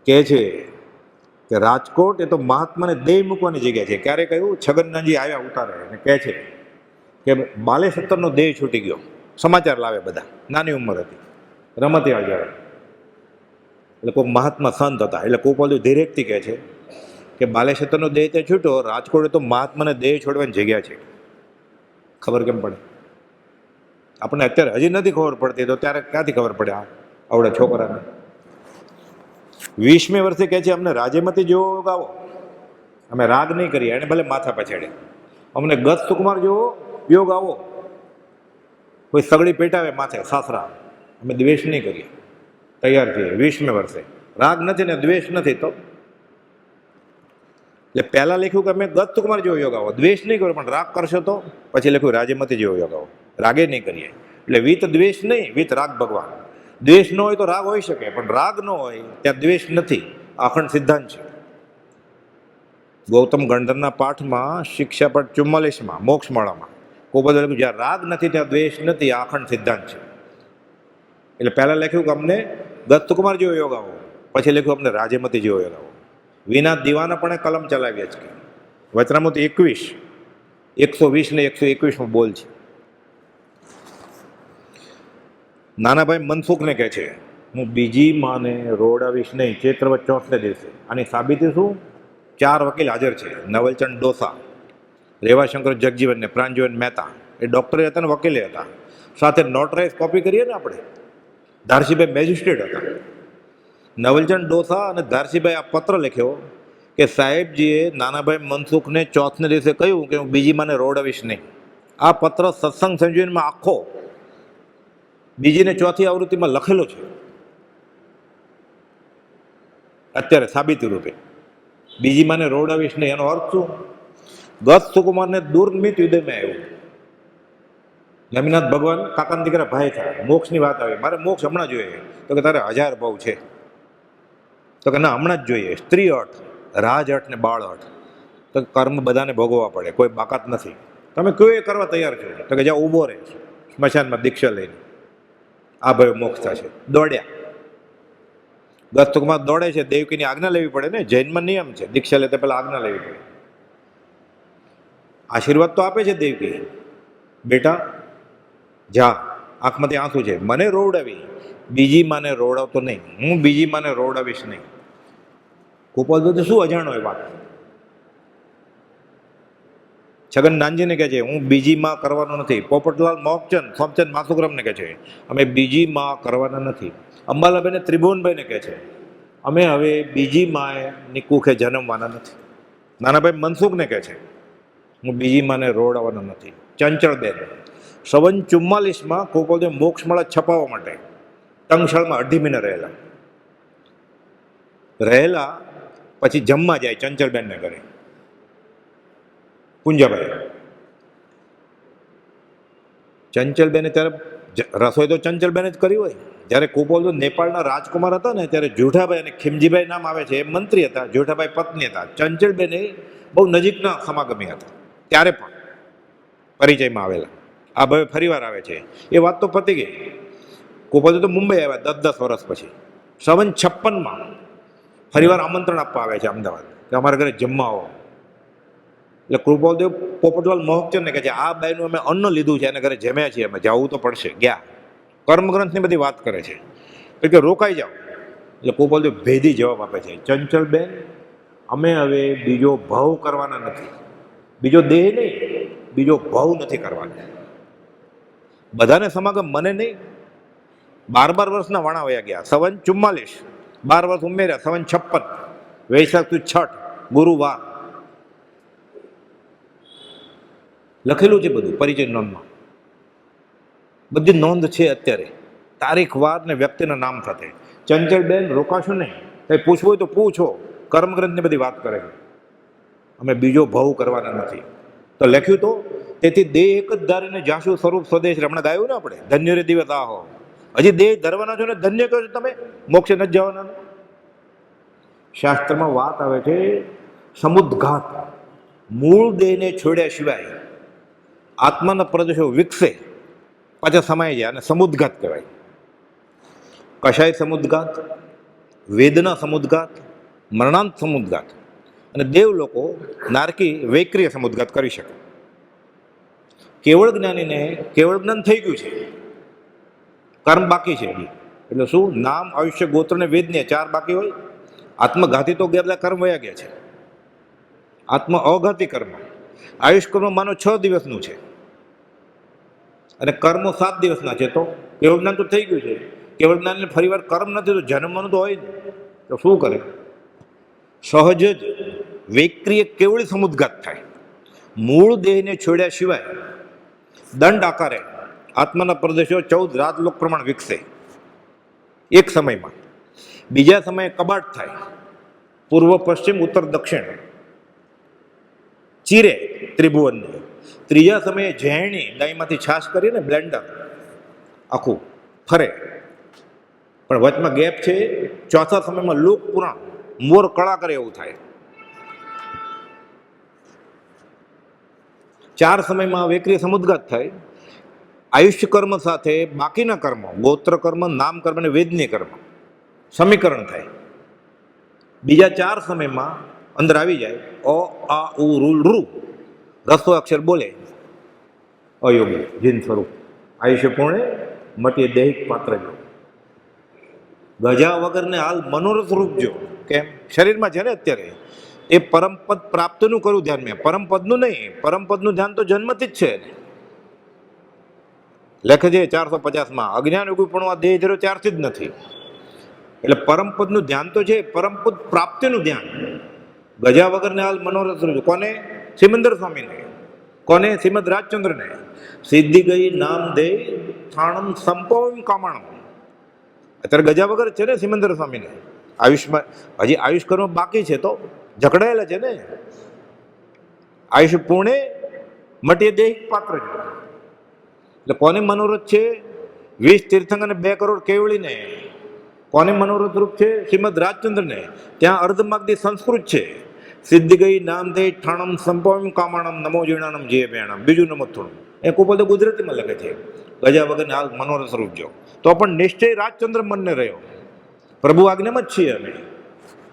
કહે છે કે રાજકોટ એ તો મહાત્માને દેહ મૂકવાની જગ્યા છે. ક્યારે કહ્યું? છગનનાજી આવ્યા ઉતારે અને કહે છે કે બાલે 17નો દેહ છૂટી ગયો. સમાચાર લાવે બધા, નાની ઉંમર હતી, રમતિયાળ જ્યારે. એટલે કોઈ મહાત્મા સંત હતા. એટલે કૃપાલદેવ ધીરેકથી કહે છે કે બાલે 17નો દેહ ત્યાં છૂટ્યો, રાજકોટ તો મહાત્માને દેહ છોડવાની જગ્યા છે. ખબર કેમ પડે? આપણને અત્યારે હજી નથી ખબર પડતી, તો ત્યારે ક્યાંથી ખબર પડે આવડા છોકરાને? 20મી વર્ષે કહે છે અમને રાજ્યમતી જેવો યોગ આવો, અમે રાગ નહીં કરીએ, એને ભલે માથા પછાડે. અમને ગત સુકુમાર જેવો યોગ આવો, કોઈ સગડી પેટાવે માથે સાસરા, અમે દ્વેષ નહીં કરીએ, તૈયાર છીએ. 20મી વર્ષે રાગ નથી ને દ્વેષ નથી. તો એટલે પહેલા લખ્યું કે અમે ગત સુકુમાર જેવો યોગ આવો, દ્વેષ નહીં કર્યો, પણ રાગ કરશો તો. પછી લખ્યું રાજ્યમતી જેવો યોગ આવો, રાગે નહીં કરીએ. એટલે વિત દ્વેષ નહીં, વિત રાગ ભગવાન. દ્વેષ ન હોય તો રાગ હોઈ શકે, પણ રાગ ન હોય ત્યાં દ્વેષ નથી. અખંડ સિદ્ધાંત છે. ગૌતમ ગણધરના પાઠમાં શિક્ષાપટ 44માં મોક્ષમાળામાં કોઈ બધું લખ્યું જ્યાં રાગ નથી ત્યાં દ્વેષ નથી. આ અખંડ સિદ્ધાંત છે. એટલે પહેલાં લખ્યું કે અમને દત્તકુમાર જેવો યોગ આવો, પછી લખ્યું અમને રાજેમતી જેવો યોગ આવો. વિના દીવાના પણ કલમ ચલાવ્યા છે. વચનામૃત 21, 120 ને 121 બોલ છે. નાનાભાઈ મનસુખને કહે છે, હું બીજી માને રોડાવીશ નહીં ચૈત્રવદ ચોથને દિવસે. આની સાબિતી શું? 4 વકીલ હાજર છે. નવલચંદ ડોસા, રેવાશંકર જગજીવન ને પ્રાંજજીવન મહેતા. એ ડૉક્ટરે હતા ને વકીલે હતા. સાથે નોટરાઇઝ કોપી કરીએ ને આપણે, ધારસીભાઈ મેજિસ્ટ્રેટ હતા. નવલચંદ ડોસા અને ધારસીભાઈ આ પત્ર લખ્યો કે સાહેબજીએ નાનાભાઈ મનસુખને ચોથને દિવસે કહ્યું કે હું બીજી માને રોડાવીશ નહીં. આ પત્ર સત્સંગ સંજીવનીમાં આખો બીજી ને ચોથી આવૃત્તિમાં લખેલો છે. અત્યારે સાબિતી રૂપે બીજી માને રોડાવીશ નહીં એનો અર્થ શું? ગત સુકુમારને દુર્મિત હૃદયમાં આવ્યું. નમીનાથ ભગવાન કાકાના દીકરા ભાઈ થયા, મોક્ષની વાત આવી, મારે મોક્ષ હમણાં જોઈએ. તો કે તારે 1000 ભાવ છે. તો કે ના, હમણાં જ જોઈએ. સ્ત્રી અર્થ, રાજ અર્થ ને બાળ અર્થ. તો કર્મ બધાને ભોગવવા પડે, કોઈ બાકાત નથી. તમે કયો એ કરવા તૈયાર છો? તો કે જ્યાં ઊભો રહે સ્મશાનમાં દીક્ષા લઈને, આ ભાઈ મોક્ષ થશે. દોડ્યા. દસ્તુકમાં દોડે છે, દેવકીની આજ્ઞા લેવી પડે ને. જૈનમાં નિયમ છે, દીક્ષા લેતા પહેલા આજ્ઞા લેવી પડે. આશીર્વાદ તો આપે છે દેવકી, બેટા જા, આંખમાંથી આંસુ છે, મને રોવડાવી, બીજી માને રોવડાવતો નહીં, હું બીજી માને રોવડાવીશ નહીં. ગોપાલ તો શું અજાણો એ વાત. છગન નાનજીને કહે છે હું બીજી માં કરવાનો નથી. પોપટલાલ મોહકચંદ, સોમચંદ માસુગ્રામને કહે છે અમે બીજી માં કરવાના નથી. અંબાલાબેને ત્રિભુવનભાઈને કહે છે અમે હવે બીજી માની કુખે જન્મવાના નથી. નાનાભાઈ મનસુખને કહે છે હું બીજી માને રોડાવવાનો નથી. ચંચળબેન 44 ગોપાલદેવ મોક્ષમાળા છપાવવા માટે ટંકશાળમાં 2.5 મહિના રહેલા પછી જમવા જાય ચંચળબેનને ઘરે. પુંજાભાઈ ચંચલબેને ત્યારે રસોઈ તો ચંચલબેને જ કરી હોય. જ્યારે ગોપાલદેવ નેપાળના રાજકુમાર હતા ને ત્યારે જોઠાભાઈ અને ખીમજીભાઈ નામ આવે છે, એ મંત્રી હતા. જોઠાભાઈ પત્ની હતા. ચંચલબેને બહુ નજીકના સમાગમી હતા. ત્યારે પણ પરિચયમાં આવેલા. આ ભાઈ ફરીવાર આવે છે. એ વાત તો પતી ગઈ. ગોપાલદેવ તો મુંબઈ આવ્યા 10 વર્ષ પછી. 56 ફરીવાર આમંત્રણ આપવા આવે છે અમદાવાદ કે અમારા ઘરે જમવા આવો. એટલે કૃપાલદેવ પોપટલાલ મોહકચંદને કહે છે આ બાઈનું અમે અન્ન લીધું છે, એને ઘરે જમ્યા છીએ, અમે જવું તો પડશે. ગયા. કર્મગ્રંથની બધી વાત કરે છે કે રોકાઈ જાઓ. એટલે કૃપાલદેવ ભેદી જવાબ આપે છે ચંચલબેન અમે હવે બીજો ભાવ કરવાના નથી. બીજો દેહ નહીં, બીજો ભાવ નથી કરવાનો. બધાને સમાગમ, મને નહીં. 12 વર્ષના વાણા વયા ગયા. 44 12 વર્ષ ઉમેર્યા. 56 વૈશાખ થી છઠ ગુરુવાર લખેલું છે બધું પરિચય નોંધમાં. બધી નોંધ છે અત્યારે, તારીખ વાર ને વ્યક્તિના નામ સાથે. ચંચલબેન રોકાશો નહીં, કંઈ પૂછવું હોય તો પૂછો. કર્મગ્રંથની બધી વાત કરે છે અમે બીજો ભાવ કરવાના નથી. તો લખ્યું તો તેથી દેહ એક જ ધારીને જાશું સ્વરૂપ સ્વદેશ. હમણાં ગાયું ને આપણે ધન્ય રે દિવસ આહો. હજી દેહ ધરવાના છો ને ધન્ય કહો છો તમે, મોક્ષે નથી જવાના. શાસ્ત્રમાં વાત આવે છે સમુદ્ઘાત, મૂળ દેહને છોડ્યા સિવાય આત્માના પ્રદેશો વિકસે પાછા સમાય જાય અને સમુદ્ઘાત કહેવાય. કશાય સમુદ્ઘાત, વેદના સમુદ્ઘાત, મરણાંત સમુદ્ઘાત અને દેવ લોકો નારકી વૈક્રિય સમુદ્ઘાત કરી શકે. કેવળ જ્ઞાનીને કેવળ જ્ઞાન થઈ ગયું છે, કર્મ બાકી છે. એટલે શું? નામ, આયુષ્ય, ગોત્ર ને વેદને 4 બાકી હોય. આત્મઘાતી તો બધા કર્મ વયા ગયા છે. આત્મ અઘાતી કર્મ, આયુષ કર્મ માનો 6 દિવસનું છે અને કર્મો 7 દિવસના છે. તો કેવળ જ્ઞાન તો થઈ ગયું છે. કેવળ જ્ઞાનને ફરીવાર કર્મ નથી તો જન્મવાનું તો હોય ને, તો શું કરે? સહજ જ વૈક્રિય કેવળી સમુદ્ઘાત થાય. મૂળ દેહને છોડ્યા સિવાય દંડ આકારે આત્માના પ્રદેશો 14 રાજલોક પ્રમાણ વિકસે એક સમયમાં. બીજા સમયે કબાટ થાય, પૂર્વ પશ્ચિમ ઉત્તર દક્ષિણ ચીરે ત્રિભુવનની. ત્રીજા સમયે ઝેરણી ગાયમાંથી છાશ કરીને બ્લેન્ડર આખું ફરે. પણ વચમાં ગેપ છે. ચોથા સમયમાં લોક પુરાણ મોર કળા કરે એવું થાય. 4 સમયમાં વૈક્રિય સમુદ્ઘાત થાય. આયુષ્ય કર્મ સાથે બાકીના કર્મો, ગોત્ર કર્મ, નામ કર્મ અને વેદની કર્મ સમીકરણ થાય. બીજા 4 સમયમાં અંદર આવી જાય. અ આ ઉ રૂ રૂ, રસ્વ અક્ષર બોલે, અયોગી જીન સ્વરૂપ. આયુષ્ય પૂર્ણે મટીએ દૈહિક પાત્ર જો. ગજા વગરને હાલ મનોરથ રૂપ જો. કેમ? શરીરમાં છે ને અત્યારે એ પરમપદ પ્રાપ્તનું કરું ધ્યાન. મેં પરમપદનું નહીં, પરમપદનું ધ્યાન તો જન્મથી જ છે. લખે છે 450માં, અજ્ઞાન યુગી પણ આ દેહ ધરો ત્યારથી જ નથી. એટલે પરમપદનું ધ્યાન તો છે, પરમપદ પ્રાપ્તિનું ધ્યાન. ગજા વગરને હાલ મનોરથ રૂપ. કોને? સિમંદર સ્વામીને. કોને? શ્રીમદ રાજચંદ્રને. સિદ્ધિ ગઈ નામ દે થાણમ સંપવમ કામણમ. અત્યારે ગજા વગર છે ને સિમંદર સ્વામીને. આયુષ્યમાં હજી આયુષ કર્મ બાકી છે, તો જકડાયેલા છે ને. આયુષ્ય પૂર્ણે મટીએ દૈહિક પાત્ર છે. એટલે કોને મનોરથ છે? 20 તીર્થંકર અને 2 કરોડ કેવળીને. કોને મનોરથ રૂપ છે? શ્રીમદ રાજચંદ્રને. ત્યાં અર્ધમાગદી સંસ્કૃત છે. સિદ્ધિ ગઈ નામ દે ઠાણમ સંપવમ કામણમ નમો જીણાનમ જે બેણમ. બીજું નમો થોડું એ કુપલ તો ગુજરાતીમાં લખે છે. ગજા વગરને હાલ મનોરથ રૂપ જો. તો પણ નિશ્ચય રાજચંદ્ર મનને રહ્યો. પ્રભુ આજ્ઞામાં જ છીએ અમે.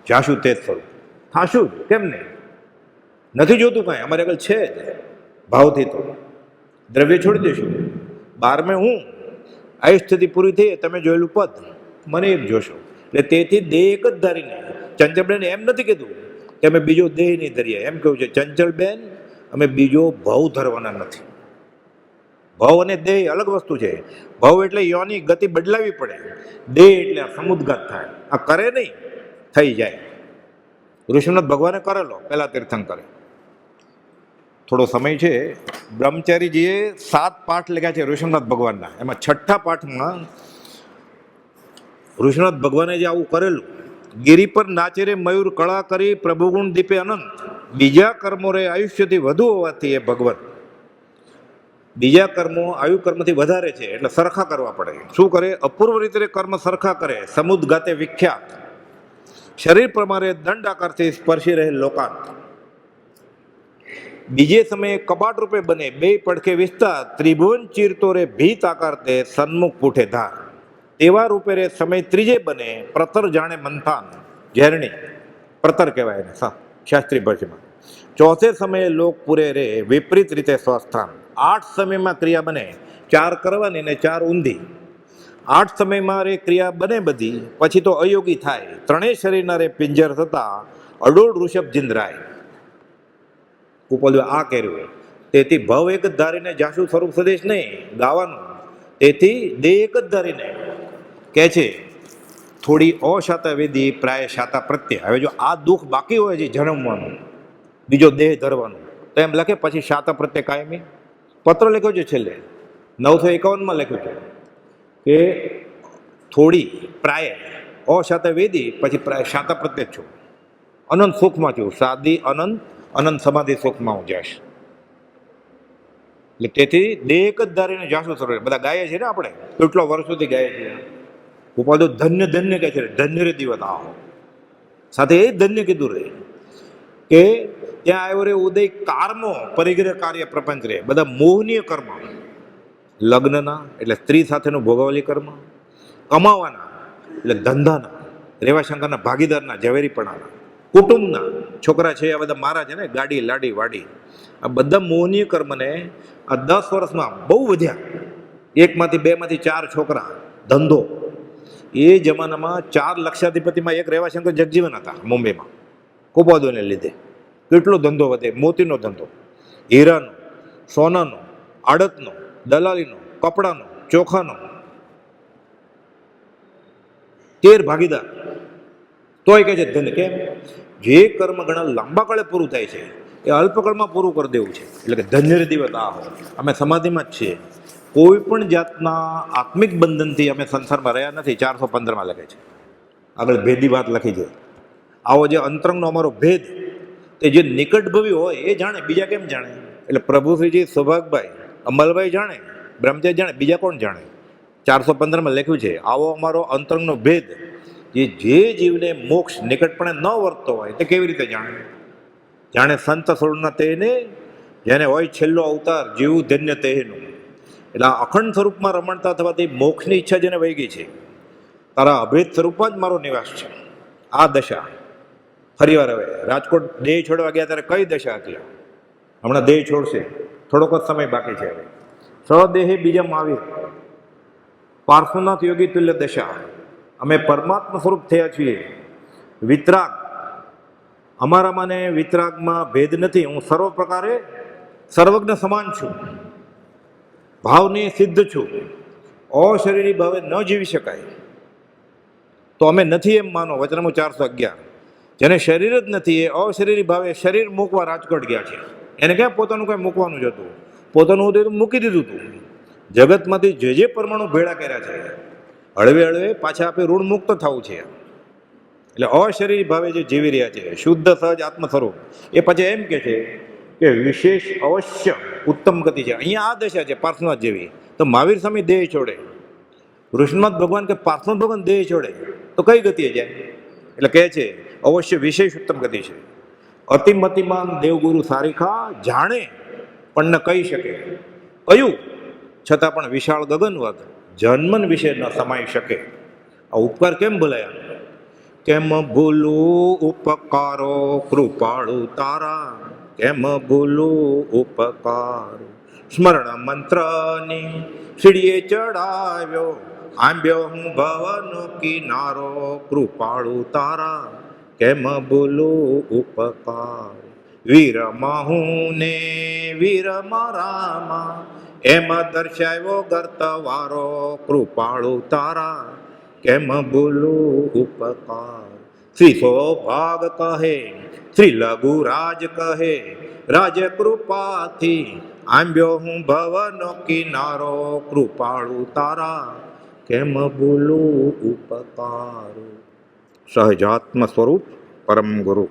જાશું તે જ સ્વરૂપ થાશું જ. કેમ નહીં? નથી જોતું કાંઈ, અમારે આગળ છે જ. ભાવથી તો દ્રવ્ય છોડી દઈશું. 12મે હું આયુષ સ્થિતિ પૂરી થઈ, તમે જોયેલું પદ મને એક જોશો. એટલે તેથી દેહ એક જ ધારીને. ચંચળબેન એમ નથી કીધું કે અમે બીજો દેહ નહીં ધરીએ. એમ કહ્યું છે ચંચળબેન, અમે બીજો ભવ ધરવાના નથી. ભવ અને દેહ અલગ વસ્તુ છે. ભવ એટલે યોની ગતિ બદલાવી પડે. દેહ એટલે આ સમુદ્ઘાત થાય. આ કરે નહીં, થઈ જાય. ઋષિનાથ ભગવાને કરેલો પહેલા તીર્થંકરે. થોડો સમય છે. બ્રહ્મચારીજીએ 7 પાઠ લખ્યા છે ઋષિનાથ ભગવાનના. એમાં 6ઠ્ઠા પાઠમાં ઋષિનાથ ભગવાને જે આવું કરેલું, ગિરી પર નાચે રે મયુર કળા કરી પ્રભુગુણ દીપે અનંત, બીજા કર્મો રે આયુષ્યથી વધુ હોવાથી એ ભગવાન. બીજા કર્મો આયુ કર્મથી વધારે છે, એટલે સરખા કરવા પડે. શું કરે? અપૂર્વ રીતે કર્મ સરખા કરે. સમુદ્ઘાતે વિખ્યાત. શરીર પ્રમાણે દંડ આકારથી સ્પર્શી રહે લોકાંત. બીજે સમયે કબાટ રૂપે બને 2 પડખે વિસ્તાર, ત્રિભુવન ચીરતો રે ભીત આકાર તે સન્મુખ પૂઠે ધાર. તેવા રૂપે રે સમય ત્રીજે બને પ્રતર જાણે મંથાન. ઝેરણી પ્રતર કહેવાય એને શાસ્ત્રી ભાષામાં. ચોથે સમયે લોક પૂરે રે વિપરીત રીતે સ્વસ્થાન. 8 સમયમાં ક્રિયા બને, 4 કરવાની ને 4 ઊંધી. 8 સમયમાં રે ક્રિયા બને બધી, પછી તો અયોગી થાય. 3 શરીરના રે પિંજર થતા અડોળ ઋષભ જીંદરાય. કુપલ આ કર્યું. તેથી ભવ એક જ ધારીને જાશું સ્વરૂપ સદેશ નહીં ગાવાનું. તેથી દેહ એક જ ધારીને કહે છે થોડી અશાતા વેદી પ્રાય શાતા પ્રત્યે. હવે જો આ દુઃખ બાકી હોય છે જન્મવાનું, બીજો દેહ ધરવાનું, તો એમ લખે પછી શાતા પ્રત્યે કાયમી. પત્ર લખ્યો છે છેલ્લે 951માં લખ્યું છે કે થોડી પ્રાય અશાતા વેદી, પછી પ્રાય શાતા પ્રત્યે છું. અનંત સુખમાં છું. સાદી અનંત, અનંત સમાધિ સુખમાં હું જઈશ. એટલે તેથી દેહ એક જ ધારીને જાશું સરોવર. બધા ગાય છે ને આપણે, કેટલો વર્ષોથી ગાય છે. ઉપાદો ધન્ય ધન્ય કહે છે, ધન્ય રે દિવસ આવો. સાથે એ ધન્ય કીધું રે કે ત્યાં આવ્યો રે ઉદય કારમો પરિગ્રહ કાર્ય પ્રપંચ રે. બધા મોહનીય કર્મ, લગ્નના એટલે સ્ત્રી સાથેનું ભોગવલી કર્મ, કમાવાના એટલે ધંધાના, રેવા શંકરના ભાગીદારના ઝવેરીપણાના, કુટુંબના છોકરા છે આ બધા મારા છે ને, ગાડી લાડી વાડી, આ બધા મોહનીય કર્મને આ 10 વર્ષમાં બહુ વધ્યા. 1માંથી 2માંથી 4 છોકરા, ધંધો. એ જમાનામાં 4 લક્ષાધિપતિમાં એક રેવાશંકર જગજીવન હતા મુંબઈમાં, કુપોદોને લીધે. કેટલો ધંધો વધે. મોતીનો ધંધો, હીરાનો, સોનાનો, આડતનો, દલાલીનો, કપડાનો, ચોખાનો. 13 ભાગીદાર. તોય કહે છે ધન્ય. કેમ? જે કર્મ ઘણા લાંબા કાળે પૂરું થાય છે એ અલ્પકાળમાં પૂરું કરી દેવું છે. એટલે કે ધન્ય દિવસ આ હો. અમે સમાધિમાં જ છીએ. કોઈ પણ જાતના આત્મિક બંધનથી અમે સંસારમાં રહ્યા નથી. 415માં લખે છે. આગળ ભેદી વાત લખી છે. આવો જે અંતરંગનો અમારો ભેદ, તે જે નિકટભવી હોય એ જાણે, બીજા કેમ જાણે? એટલે પ્રભુ શ્રીજી, સૌભાગભાઈ, અમલભાઈ જાણે, બ્રહ્મચારી જાણે, બીજા કોણ જાણે? 415માં લખ્યું છે આવો અમારો અંતરંગનો ભેદ જે જીવને મોક્ષ નિકટપણે ન વર્તતો હોય તે કેવી રીતે જાણે? જાણે સંત સ્વરૂપના તેને, જેને હોય છેલ્લો અવતાર, જીવું ધન્ય તેનું. એટલે આ અખંડ સ્વરૂપમાં રમણતા થવાથી મોક્ષની ઈચ્છા જેને વહી ગઈ છે, તારા અભેદ સ્વરૂપમાં જ મારો નિવાસ છે. આ દશા ફરીવાર હવે રાજકોટ દેહ છોડવા ગયા ત્યારે કઈ દશા હતી? હમણાં દેહ છોડશે, થોડોક જ સમય બાકી છે. હવે સ્વદેહે બીજા મહાવીર, પાર્શ્વનાથ યોગી તુલ્ય દશા. અમે પરમાત્મા સ્વરૂપ થયા છીએ. વિતરાગ, અમારામાં ને વિતરાગમાં ભેદ નથી. હું સર્વ પ્રકારે સર્વજ્ઞ સમાન છું, ભાવની સિદ્ધ છું. અશરીરી ભાવે ન જીવી શકાય તો અમે નથી એમ માનો. વચનામું 411. જેને શરીર જ નથી એ અશરીરી ભાવે શરીર મૂકવા રાજકોટ ગયા છે. એને ક્યાં પોતાનું કંઈ મૂકવાનું જ હતું? પોતાનું હતું તો મૂકી દીધું હતું. જગતમાંથી જે પરમાણુ ભેળા કર્યા છે, હળવે હળવે પાછા આપે ઋણ મુક્ત થવું છે. એટલે અશરીરી ભાવે જે જીવી રહ્યા છે, શુદ્ધ સહજ આત્મ સ્વરૂપ, એ પછી એમ કે છે કે વિશેષ અવશ્ય ઉત્તમ ગતિ છે. અહીંયા આ દશા છે પાર્શ્વનાથ જેવી. તો મહાવીર સ્વામી દેહ છોડે, કૃષ્ણનાથ ભગવાન કે પાર્શ્વનાથ ભગવાન દેહ છોડે તો કઈ ગતિએ જાય? એટલે કહે છે અવશ્ય વિશેષ ઉત્તમ ગતિ છે. અતિમતિમાન દેવગુરુ સારીખા, જાણે પણ ન કહી શકે. કયું છતાં પણ વિશાળ ગગનવત જન્મન વિશે ન સમાઈ શકે. આ ઉપકાર કેમ ભૂલાયા? કેમ ભૂલું ઉપકારો કૃપાળુ તારા, કેમ ભૂલું ઉપકાર. સ્મરણ મંત્રની સીડીએ ચડાવ્યો, આંબ્યો હું ભવનો કિનારો. કૃપાળુ તારા, કેમ ભૂલું ઉપકાર. વીરમાં હું ને વીરમાં રામા, એમાં દર્શાવ્યો ગર્તવારો. કૃપાળુ તારા, કેમ ભૂલું ઉપકાર. શ્રી સૌભાગ કહે, શ્રી લઘુરાજ કહે, રાજ કૃપાથી આંબ્યો હું ભવનો કિનારો. કૃપાળુ તારા, કેમ ભૂલું ઉપકાર. સહજાત્મ સ્વરૂપ પરમ ગુરુ.